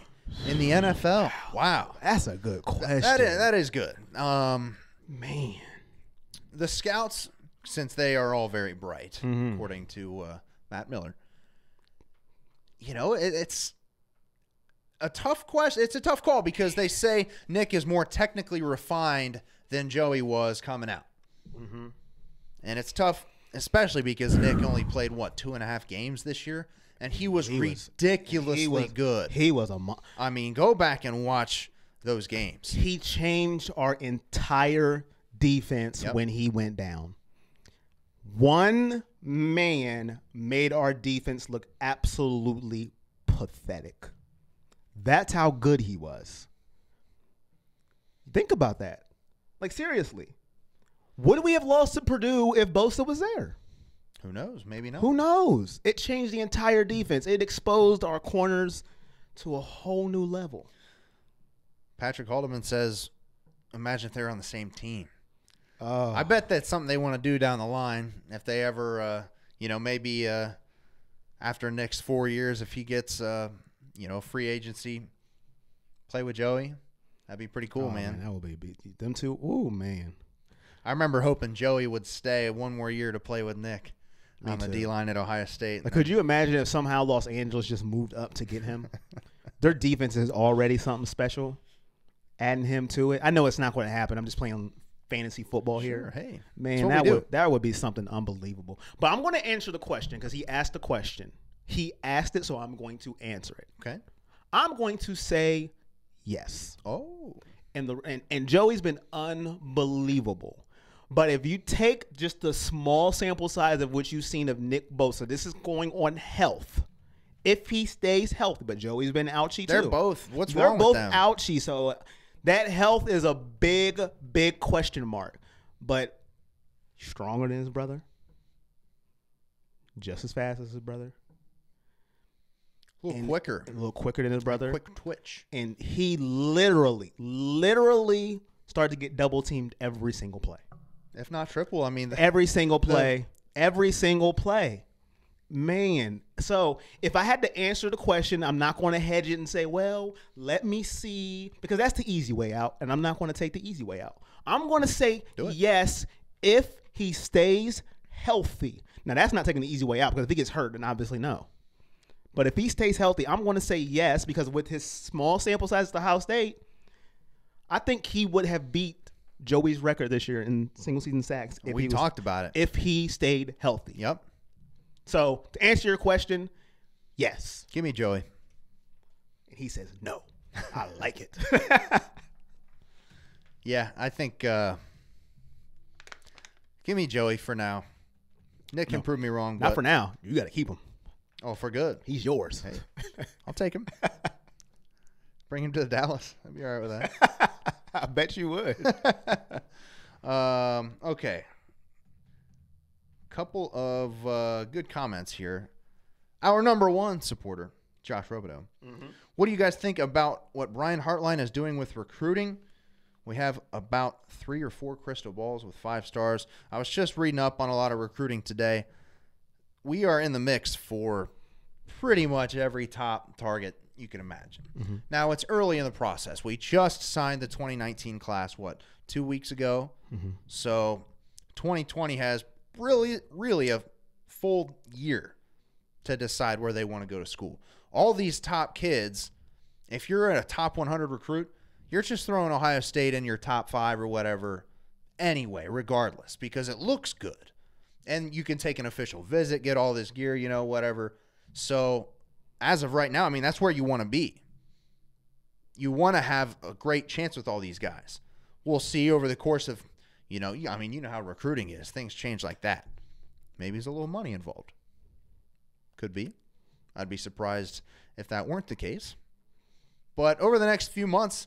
in the NFL? Wow. That's a good question. That is good. Man. The scouts, since they are all very bright, according to Matt Miller, it's a tough question. It's a tough call because they say Nick is more technically refined than Joey was coming out. And it's tough, especially because Nick only played, 2.5 games this year? and he was ridiculously good. He was I mean, go back and watch those games. He changed our entire defense when he went down. One man made our defense look absolutely pathetic. That's how good he was. Think about that. Like, seriously. Would we have lost to Purdue if Bosa was there? Who knows? Maybe not. Who knows? It changed the entire defense. It exposed our corners to a whole new level. Patrick Haldeman says, imagine if they were on the same team. Oh. I bet that's something they want to do down the line. If they ever, maybe after next 4 years, if he gets, free agency, play with Joey, that'd be pretty cool, man. That would be them two. Ooh, man. I remember hoping Joey would stay one more year to play with Nick on the D-line at Ohio State. Like, could you imagine if somehow Los Angeles just moved up to get him? Their defense is already something special. Adding him to it. I know it's not going to happen. I'm just playing fantasy football here. Hey, man, that would be something unbelievable. But I'm going to answer the question because he asked the question. He asked it, so I'm going to answer it. Okay. I'm going to say yes. Oh. And Joey's been unbelievable. But if you take just the small sample size of what you've seen of Nick Bosa, this is going on health. If he stays healthy, but Joey's been ouchy too. They're both. What's wrong with them? They're both ouchy, so that health is a big, big question mark. But stronger than his brother, just as fast as his brother, a little quicker than his brother, quick twitch, and he literally started to get double teamed every single play, if not triple. I mean, every single play. Man, so if I had to answer the question, I'm not going to hedge it and say, well, let me see, because that's the easy way out, and I'm not going to take the easy way out. I'm going to say yes if he stays healthy. Now, that's not taking the easy way out, because if he gets hurt, then obviously no. But if he stays healthy, I'm going to say yes, because with his small sample size at Ohio State, I think he would have beat Joey's record this year in single-season sacks. We talked about it. If he stayed healthy. Yep. So, to answer your question, yes. Give me Joey. And he says no. I like it. Yeah, I think give me Joey for now. Nick can prove me wrong. Not for now. You got to keep him. Oh, for good. He's yours. Hey, I'll take him. Bring him to Dallas. I'd be all right with that. I bet you would. Okay. Couple of good comments here. Our number one supporter, Josh Robidoux. Mm-hmm. What do you guys think about what Brian Hartline is doing with recruiting? We have about 3 or 4 crystal balls with 5 stars. I was just reading up on a lot of recruiting today. We are in the mix for pretty much every top target you can imagine. Mm-hmm. Now, it's early in the process. We just signed the 2019 class, 2 weeks ago? Mm-hmm. So 2020 has really a full year to decide where they want to go to school. All these top kids, if you're a top 100 recruit, you're just throwing Ohio State in your top 5 or whatever anyway, regardless, because it looks good. And you can take an official visit, get all this gear, whatever. So as of right now, I mean, that's where you want to be. You want to have a great chance with all these guys. We'll see over the course of you know how recruiting is. Things change like that. Maybe there's a little money involved. Could be. I'd be surprised if that weren't the case. But over the next few months,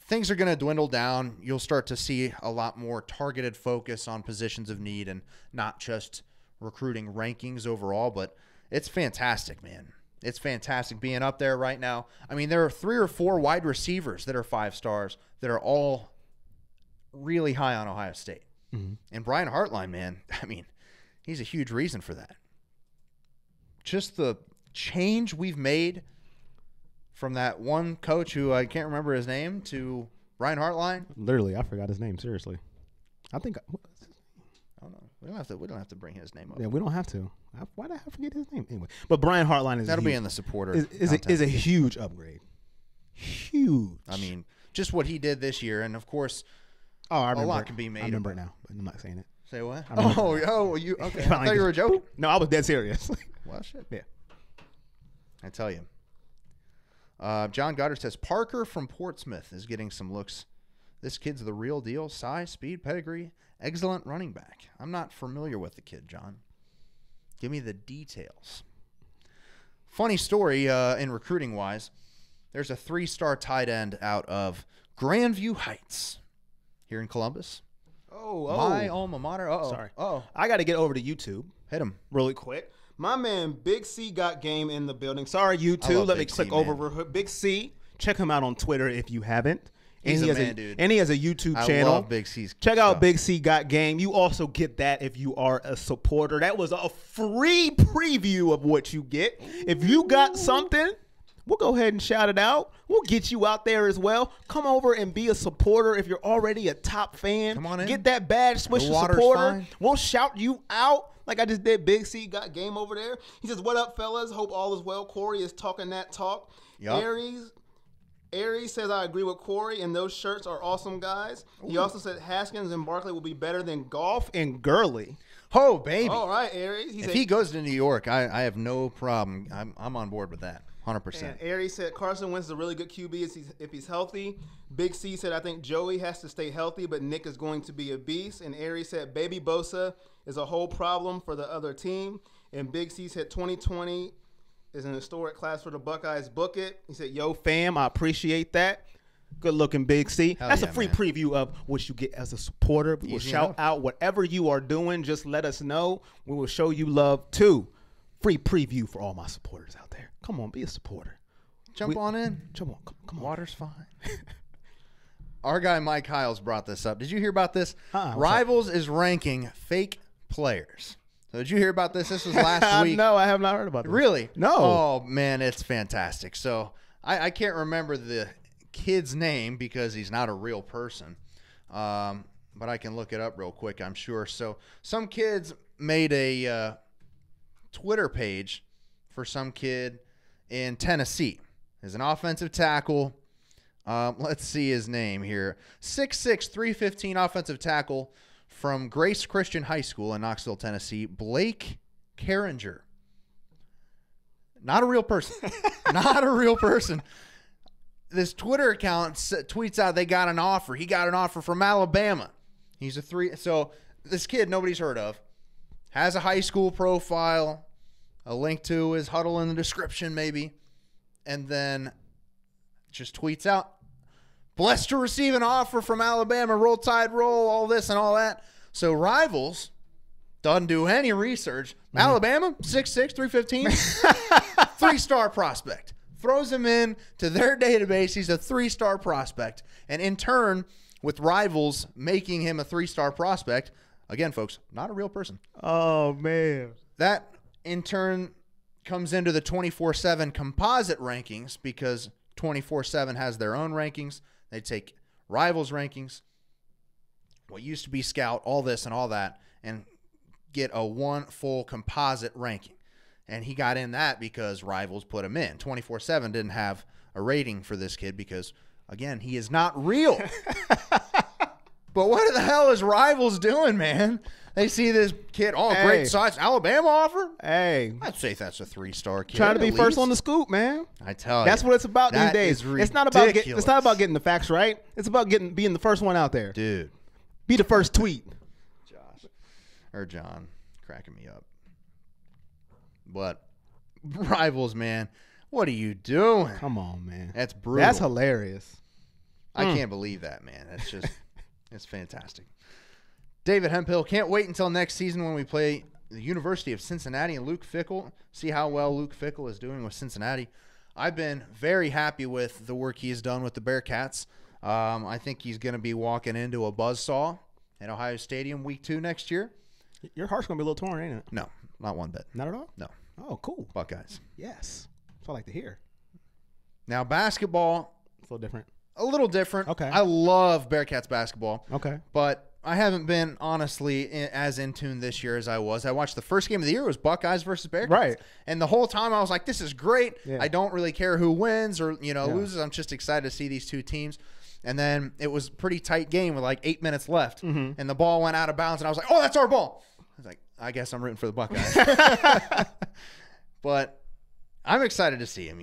things are going to dwindle down. You'll start to see a lot more targeted focus on positions of need and not just recruiting rankings overall. But it's fantastic, man. It's fantastic being up there right now. I mean, there are 3 or 4 wide receivers that are 5 stars that are all really high on Ohio State. Mm-hmm. And Brian Hartline, man, I mean, he's a huge reason for that. Just the change we've made from that one coach who I can't remember his name to Brian Hartline. Literally, I forgot his name. Seriously, I think I don't know. We don't have to bring his name up. Yeah, we don't have to. Why did I forget his name anyway? But Brian Hartline that'll be in the supporter. Is a huge upgrade. Huge. I mean, just what he did this year, and of course, a lot can be made. I remember it now, but I'm not saying it. Say what? I remember. You okay? I thought you were joking. No, I was dead serious. Well, shit. Yeah. I tell you. John Goddard says Parker from Portsmouth is getting some looks. This kid's the real deal. Size, speed, pedigree, excellent running back. I'm not familiar with the kid, John. Give me the details. Funny story in recruiting wise. There's a 3-star tight end out of Grandview Heights here in Columbus. My alma mater. Sorry. Oh, I got to get over to YouTube. hit him Really quick. My man Big C got game in the building. Sorry, I YouTube. love Let me Big click C, over man. real quick. Big C. Check him out on Twitter if you haven't. He's and a he has man, dude. And he has a YouTube I channel. love Big C's Check stuff. out Big C Got Game. You also get that if you are a supporter. That was a free preview of what you get. If you got something, we'll go ahead and shout it out. We'll get you out there as well. Come over and be a supporter if you're already a top fan. Come on in. Get that badge, Swisher The water's supporter. fine. We'll shout you out like I just did. Big C Got Game over there. He says, "What up, fellas? Hope all is well." Corey is talking that talk. Yup. Aries says, "I agree with Corey, and those shirts are awesome, guys." He also said Haskins and Barkley will be better than Goff and Gurley. Oh, baby. All right, Aries. If he goes to New York, I have no problem. I'm on board with that. 100%. And Aries said Carson Wentz is a really good QB if he's healthy. Big C said, "I think Joey has to stay healthy, but Nick is going to be a beast." And Aries said, "Baby Bosa is a whole problem for the other team." And Big C said, "2020 is an historic class for the Buckeyes. Book it." He said, "Yo, fam, I appreciate that." Good looking, Big C. Hell That's yeah, a free man. preview of what you get as a supporter. We will Easy shout enough. out whatever you are doing. Just let us know. We will show you love too. Free preview for all my supporters out there. Come on, be a supporter. Jump on in. Come on. Water's fine. Our guy Mike Hiles brought this up. Did you hear about this? What's Rivals is ranking fake players. So did you hear about this? This was last week. No, I have not heard about this. Really? No. Oh, man, it's fantastic. So I can't remember the kid's name because he's not a real person. But I can look it up real quick, I'm sure. So some kids made a Twitter page for some kid in Tennessee. As an offensive tackle. Let's see his name here. 6'6", 315 offensive tackle from Grace Christian High School in Knoxville, Tennessee, Blake Carringer. Not a real person. Not a real person. This Twitter account tweets out they got an offer. He got an offer from Alabama. He's a 3. So this kid nobody's heard of has a high school profile, a link to his huddle in the description maybe, and then just tweets out, "Blessed to receive an offer from Alabama, roll tide roll," all this and all that. So Rivals doesn't do any research. Alabama, 6'6", 315, 3-star prospect. Throws him in to their database. He's a 3-star prospect. And in turn, with Rivals making him a 3-star prospect, again, folks, not a real person. Oh, man. That, in turn, comes into the 24/7 composite rankings because 24/7 has their own rankings. They take Rivals rankings, what used to be Scout, all this and all that, and get a one full composite ranking. And he got in that because Rivals put him in. 24/7 didn't have a rating for this kid because, again, he is not real. But what the hell is Rivals doing, man? They see this kid, great size, Alabama offer? Hey. I'd say that's a 3-star kid. Trying to be at first least. on the scoop, man. I tell you. That's what it's about these that days. is It's not about getting the facts right. It's about being the first one out there. Dude. Be the first tweet. John, cracking me up. But Rivals, man, what are you doing? Come on, man. That's brutal. That's hilarious. I can't believe that, man. It's just, it's fantastic. David Hemphill, can't wait until next season when we play the University of Cincinnati and Luke Fickell. See how well Luke Fickell is doing with Cincinnati. I've been very happy with the work he's done with the Bearcats. I think he's going to be walking into a buzzsaw at Ohio Stadium week 2 next year. Your heart's going to be a little torn, ain't it? No, not one bit. Not at all? No. Oh, cool. Buckeyes. Yes. That's what I like to hear. Now, basketball, It's a little different. a little different. Okay. I love Bearcats basketball. Okay. But I haven't been honestly as in tune this year as I was. I watched the first game of the year. It was Buckeyes versus Bearcats. Right. And the whole time I was like, this is great. Yeah. I don't really care who wins or loses. I'm just excited to see these two teams. And then it was a pretty tight game with like 8 minutes left. And the ball went out of bounds. And I was like, oh, that's our ball. I was like, I guess I'm rooting for the Buckeyes. But I'm excited to see him.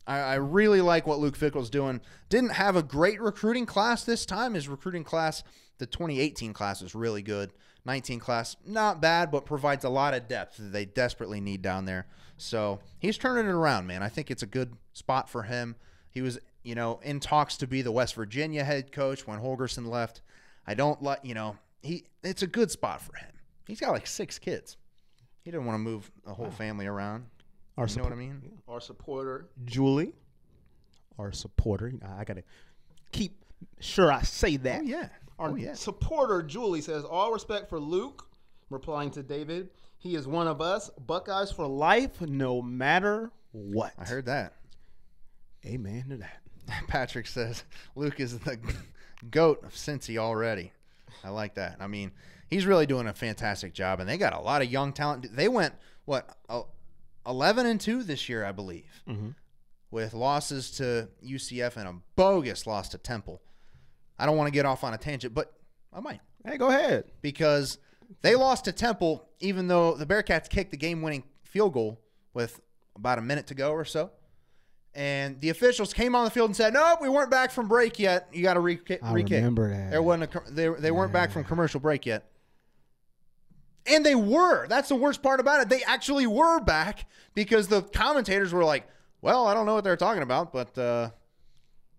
I really like what Luke Fickell's doing. Didn't have a great recruiting class this time. His recruiting class, the 2018 class, was really good. 19 class, not bad, but provides a lot of depth that they desperately need down there. So he's turning it around, man. I think it's a good spot for him. He was, in talks to be the West Virginia head coach when Holgerson left. I don't like, it's a good spot for him. He's got like 6 kids. He didn't want to move the whole family around. You know what I mean? Our supporter, Julie. Our supporter. I got to keep sure I say that. Oh, yeah. Our supporter, Julie, says, all respect for Luke, replying to David. He is one of us. Buckeyes for life, no matter what. I heard that. Amen to that. Patrick says, Luke is the GOAT of Cincy already. I like that. I mean, he's really doing a fantastic job, and they got a lot of young talent. They went, 11-2 this year, I believe, with losses to UCF and a bogus loss to Temple. I don't want to get off on a tangent, but I might. Hey, go ahead. Because they lost to Temple, even though the Bearcats kicked the game-winning field goal with about a minute to go or so. And the officials came on the field and said, nope, we weren't back from break yet. You got to re-kick. I remember that. They weren't back from commercial break yet. And they were. That's the worst part about it. They actually were back because the commentators were like, well, I don't know what they're talking about, but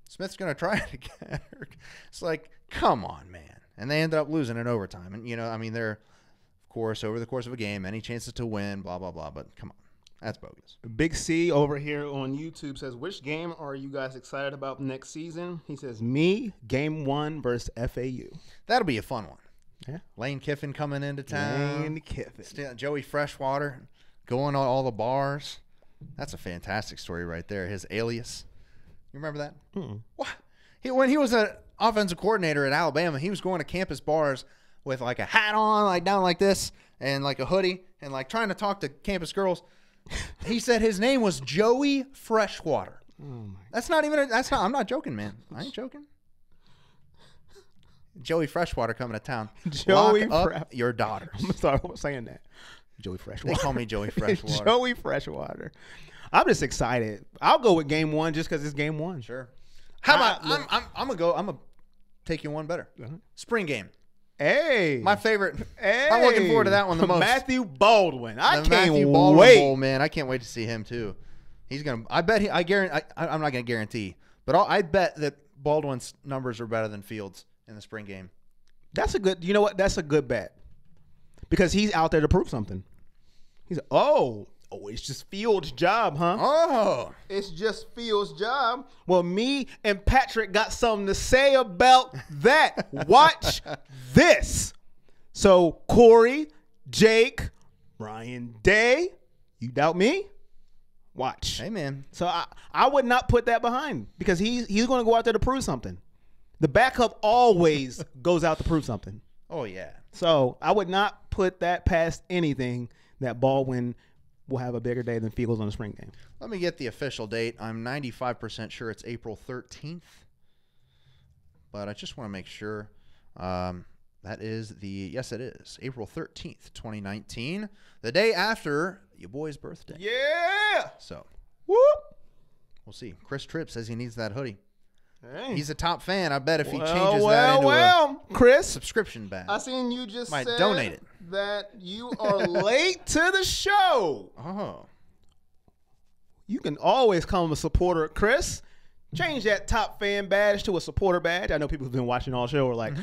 Smith's going to try it again. It's like, come on, man. And they ended up losing in overtime. And, they're, of course, over the course of a game, any chances to win, blah, blah, blah. But come on. That's bogus. Big C over here on YouTube says, which game are you guys excited about next season? He says, me, game 1 versus FAU. That'll be a fun one. Yeah. Lane Kiffin coming into town. Lane Kiffin. Joey Freshwater going on all the bars. That's a fantastic story right there. His alias. You remember that? What? When he was an offensive coordinator at Alabama, he was going to campus bars with like a hat on, like down like this, and like a hoodie, and like trying to talk to campus girls. He said his name was Joey Freshwater. That's not even. I'm not joking, man. I ain't joking. Joey Freshwater coming to town. Lock up your daughters. I'm sorry for saying that. Joey Freshwater. They call me Joey Freshwater. Joey Freshwater. I'm just excited. I'll go with game 1 just because it's game 1. Sure. How about I'm gonna take you one better. Spring game. Hey, my favorite. Hey. I'm looking forward to that one the most. Matthew Baldwin. I can't Matthew Baldwin wait. Bowl, man. I can't wait to see him too. He's gonna. I bet. I guarantee. I'm not gonna guarantee, but I bet that Baldwin's numbers are better than Fields in the spring game. That's a good. You know what? That's a good bet because he's out there to prove something. He's it's just Fields' job, huh? Oh, it's just Fields' job. Well, me and Patrick got something to say about that. Watch this. So, Corey, Jake, Brian Day, you doubt me? Watch. Hey, man. So, I would not put that behind because he's going to go out there to prove something. The backup always goes out to prove something. Oh, yeah. So, I would not put that past anything that Baldwin will have a bigger day than Fields on the spring game. Let me get the official date. I'm 95% sure it's April 13th. But I just want to make sure. That is yes, it is. April 13th, 2019. The day after your boy's birthday. Yeah. So, whoop. We'll see. Chris Tripp says he needs that hoodie. Hey. He's a top fan. I bet if he changes that into a Chris, subscription badge. I seen you just might said donate it. That you are late to the show. Oh. You can always come a supporter, Chris. Change that top fan badge to a supporter badge. I know people who've been watching all show are like,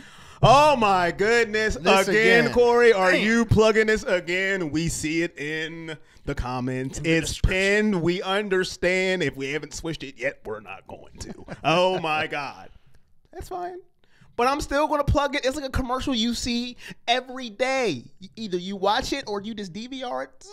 oh my goodness, again, Corey, are you plugging this again? We see it in the comments. It's pinned. We understand. If we haven't switched it yet, we're not going to. Oh my God. That's fine. But I'm still going to plug it. It's like a commercial you see every day. Either you watch it or you just DVR it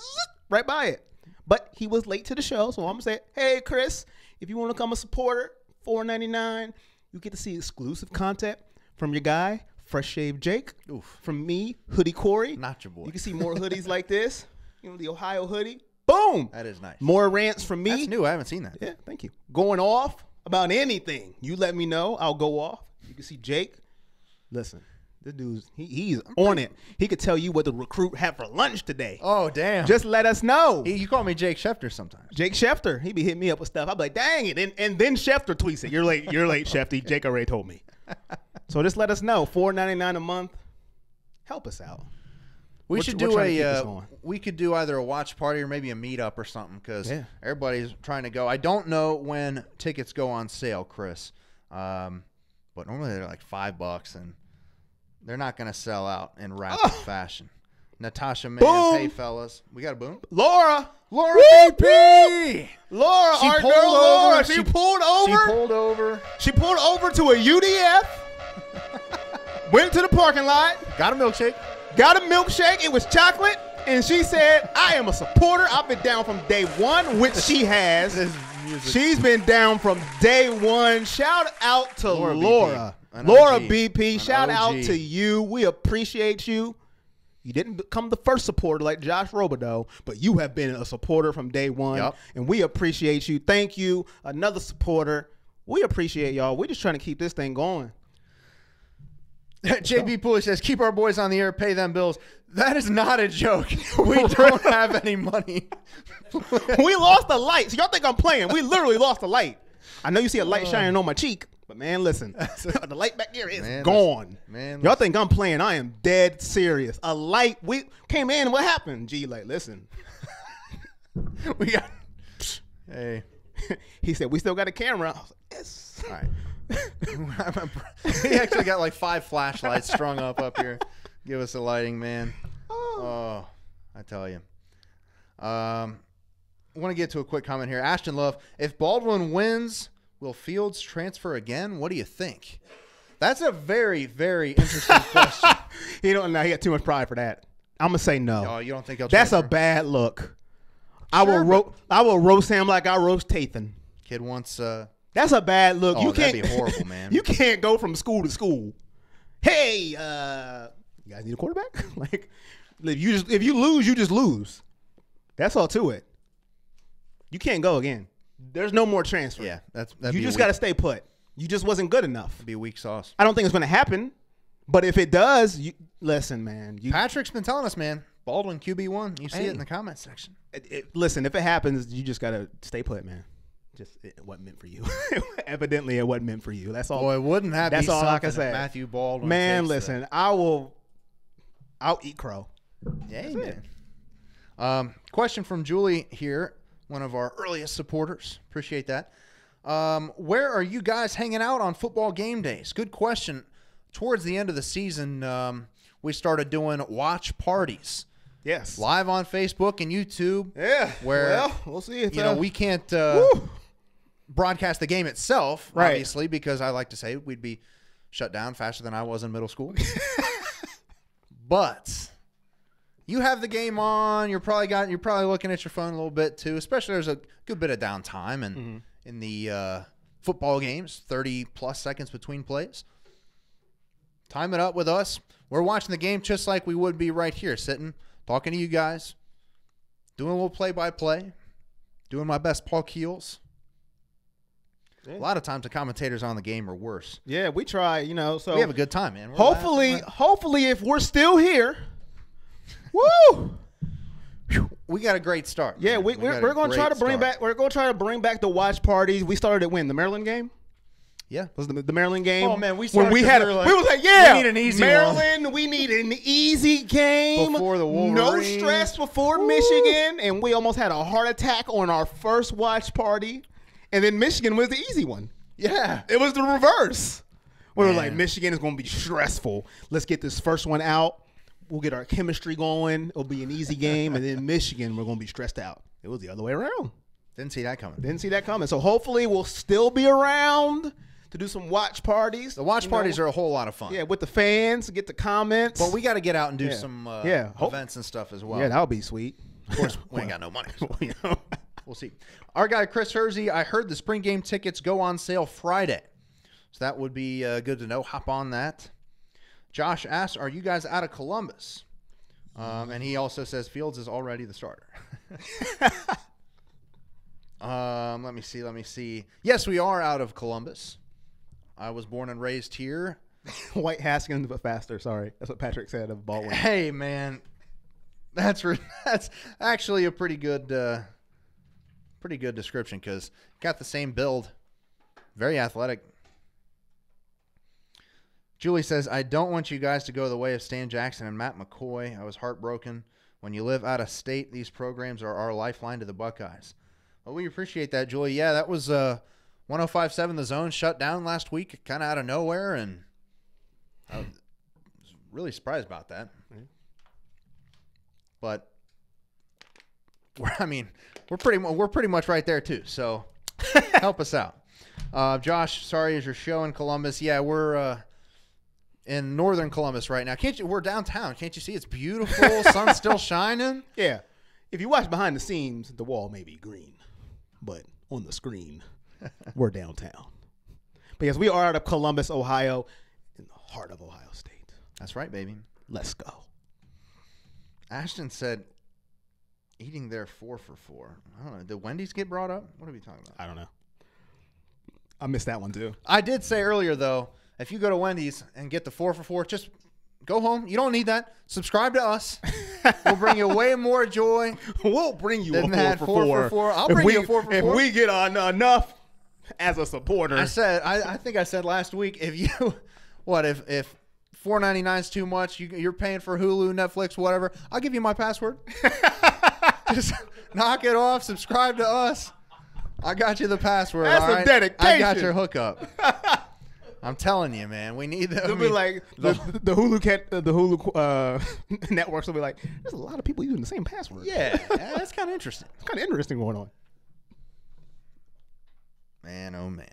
right by it. But he was late to the show, so I'm going to say, hey, Chris, if you want to become a supporter, $4.99, you get to see exclusive content from your guy, Fresh Shave Jake. Oof. From me, Hoodie Corey. Not your boy. You can see more hoodies like this. The Ohio hoodie. Boom. That is nice. More rants from me. That's new. I haven't seen that. Yeah, thank you. Going off about anything. You let me know. I'll go off. You can see Jake. Listen, this dude's he's on it. He could tell you what the recruit had for lunch today. Oh, damn. Just let us know. You call me Jake Schefter sometimes. Jake Schefter. He be hitting me up with stuff. I'll be like, dang it. And then Schefter tweets it. You're late, Shefty. Jake already told me. So just let us know. $4.99 a month. Help us out. We We're should trying do to keep this going. we could do either a watch party or maybe a meetup or something because Yeah. everybody's trying to go. I don't know when tickets go on sale, Chris, but normally they're like $5 and they're not going to sell out in rapid fashion. Natasha Mans, Boom. hey fellas, we got a boom. Laura BP! Laura, She our pulled girl Laura. over. She pulled over. She pulled over. She pulled over to a UDF. Went to the parking lot. Got a milkshake. Got a milkshake. It was chocolate. And she said, I am a supporter. I've been down from day one, which she has. This music. She's been down from day one. Shout out to Laura Laura. BP. An Laura OG. BP. An Shout OG. out to you. We appreciate you. You didn't become the first supporter like Josh Robideau, but you have been a supporter from day one. Yep. And we appreciate you. Thank you. Another supporter. We appreciate y'all. We're just trying to keep this thing going. JB Pooley says, keep our boys on the air, pay them bills. That is not a joke. We don't have any money. We lost the light. So y'all think I'm playing. We literally lost the light. I know you see a light shining on my cheek, but man, listen. The light back here is gone. Y'all think I'm playing. I am dead serious. A light. We came in. What happened? G, like, listen. We got. Hey. He said, we still got a camera. I was like, yes. All right. He actually got like 5 flashlights strung up here. Give us a lighting, man. Oh, I tell you. I want to get to a quick comment here. Ashton Love, if Baldwin wins, will Fields transfer again? What do you think? That's a very, very interesting question. He got too much pride for that. I'm gonna say no. Oh, you don't think he'll That's transfer? a bad look. Sure, I will roast him like I roast Tathan. Kid wants. That's a bad look. Oh, You can't. that'd be horrible, man. You can't go from school to school. Hey, you guys need a quarterback? Like, if you lose, you just lose. That's all to it. You can't go again. There's no more transfer. Yeah, you just got to stay put. You just wasn't good enough. It'd be weak sauce. I don't think it's going to happen, but if it does, listen, man. Patrick's been telling us, man. Baldwin QB1. You see it in the comment section. Listen, if it happens, you just got to stay put, man. It wasn't meant for you. Evidently, it wasn't meant for you. That's all. Boy, wouldn't that That's be all I can something if say. Matthew Baldwin. Man, takes listen, I'll eat crow. Yeah, man. Question from Julie here, one of our earliest supporters. Appreciate that. Where are you guys hanging out on football game days? Good question. Towards the end of the season, we started doing watch parties. Yes. Live on Facebook and YouTube. Yeah. Where, well, we'll see if we can't broadcast the game itself, Right. obviously, because I like to say we'd be shut down faster than I was in middle school. But you have the game on. You're probably looking at your phone a little bit too. Especially there's a good bit of downtime and in the football games, 30+ seconds between plays. Time it up with us. We're watching the game just like we would be right here, sitting, talking to you guys, doing a little play-by-play, doing my best Paul Keels. Yeah. A lot of times the commentators on the game are worse. Yeah, we try, so we have a good time, man. We're hopefully if we're still here, woo! We got a great start. Yeah, we're going to try to bring back. We're going to try to bring back the watch parties. We started at when? The Maryland game? Yeah, was the Maryland game? Oh man, we was like, yeah, we need an easy Maryland. one. We need an easy game before the Wolverines. No stress before Michigan, and we almost had a heart attack on our first watch party, and then Michigan was the easy one. Yeah, it was the reverse. We were like, Michigan is going to be stressful. Let's get this first one out. We'll get our chemistry going. It'll be an easy game, and then Michigan, we're going to be stressed out. It was the other way around. Didn't see that coming. So hopefully we'll still be around to do some watch parties. The watch parties are a whole lot of fun. Yeah, with the fans, get the comments. But we got to get out and do some events and stuff as well. Yeah, that would be sweet. Of course, we ain't got no money. So we'll see. Our guy, Chris Hersey, I heard the spring game tickets go on sale Friday. So that would be good to know. Hop on that. Josh asks, are you guys out of Columbus? And he also says Fields is already the starter. Let me see. Yes, we are out of Columbus. I was born and raised here. White Haskins, but faster. Sorry. That's what Patrick said of Baldwin. Hey, man. That's actually a pretty good description because got the same build. Very athletic. Julie says, I don't want you guys to go the way of Stan Jackson and Matt McCoy. I was heartbroken. When you live out of state, these programs are our lifeline to the Buckeyes. Well, we appreciate that, Julie. Yeah, that was 105.7 The Zone shut down last week, kind of out of nowhere, and I was really surprised about that. But we're pretty much right there too. So help us out, Josh. Sorry, is your show in Columbus? Yeah, we're in northern Columbus right now. We're downtown. Can't you see? It's beautiful. Sun's still shining. Yeah. If you watch behind the scenes, the wall may be green, but on the screen, we're downtown. But yes, we are out of Columbus, Ohio, in the heart of Ohio State. That's right, baby. Let's go. Ashton said, eating their 4 for $4. I don't know. Did Wendy's get brought up? What are we talking about? I don't know. I missed that one, too. I did say earlier, though, if you go to Wendy's and get the 4 for $4, just go home. You don't need that. Subscribe to us. We'll bring you way more joy. We'll bring you a 4 for $4. I'll bring you a 4 for $4. If we get on enough as a supporter. I think I said last week, if $4.99 is too much, you're paying for Hulu, Netflix, whatever, I'll give you my password. Just knock it off. Subscribe to us. I got you the password. That's all right? a dedication. I got your hookup. I'm telling you, man. We need that. They'll be like the Hulu networks will be like, there's a lot of people using the same password. Yeah, that's kind of interesting. It's kind of interesting going on. Man, oh man.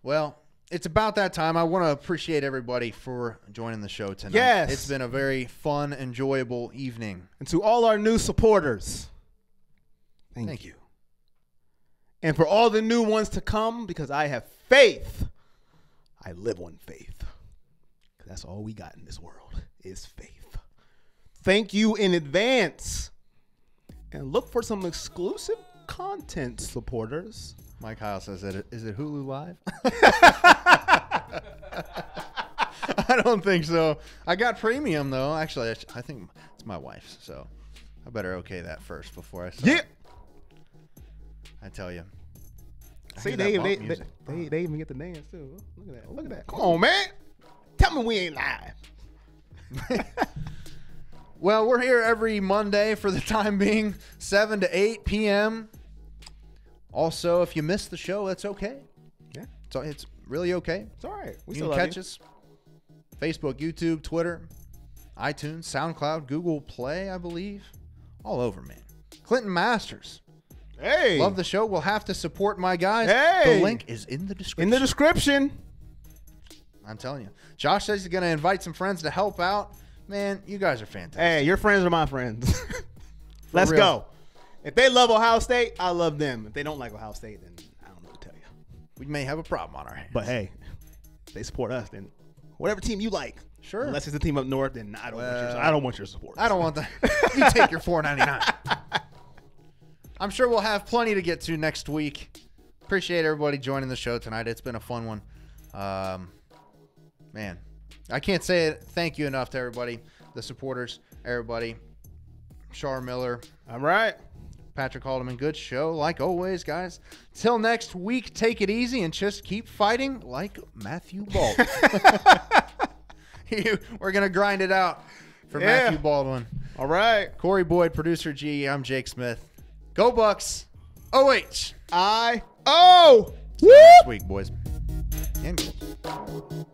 Well, it's about that time. I want to appreciate everybody for joining the show tonight. Yes. It's been a very fun, enjoyable evening. And to all our new supporters, thank you. And for all the new ones to come, because I have faith. I live on faith. That's all we got in this world is faith. Thank you in advance. And look for some exclusive content, supporters. Mike Heil says, is it Hulu Live? I don't think so. I got premium, though. Actually, I think it's my wife's, so I better okay that first before I start. Yeah. I tell you. See, they even get the dance, too. Look at that. Come on, man. Tell me we ain't live. Well, we're here every Monday for the time being, 7 to 8 p.m. Also, if you missed the show, that's okay. Yeah. It's really okay. It's all right. You can catch us. Facebook, YouTube, Twitter, iTunes, SoundCloud, Google Play, I believe. All over, man. Clinton Masters. Hey. Love the show. We'll have to support my guys. Hey. The link is in the description. In the description. I'm telling you. Josh says he's going to invite some friends to help out. Man, you guys are fantastic. Hey, your friends are my friends. Let's go. If they love Ohio State, I love them. If they don't like Ohio State, then I don't know what to tell you. We may have a problem on our hands. But hey, if they support us, then whatever team you like. Sure. Unless it's a team up north, then I don't want your support. I don't want that. You take your $4.99. I'm sure we'll have plenty to get to next week. Appreciate everybody joining the show tonight. It's been a fun one. Man, I can't say it. Thank you enough to everybody, the supporters, everybody. Shar Miller. All right. Patrick Haldeman, good show. Like always, guys. Till next week, take it easy and just keep fighting like Matthew Baldwin. We're going to grind it out for Matthew Baldwin. All right. Corey Boyd, producer G. I'm Jake Smith. Go Bucks. OH. I-O. Next week, boys. And girls.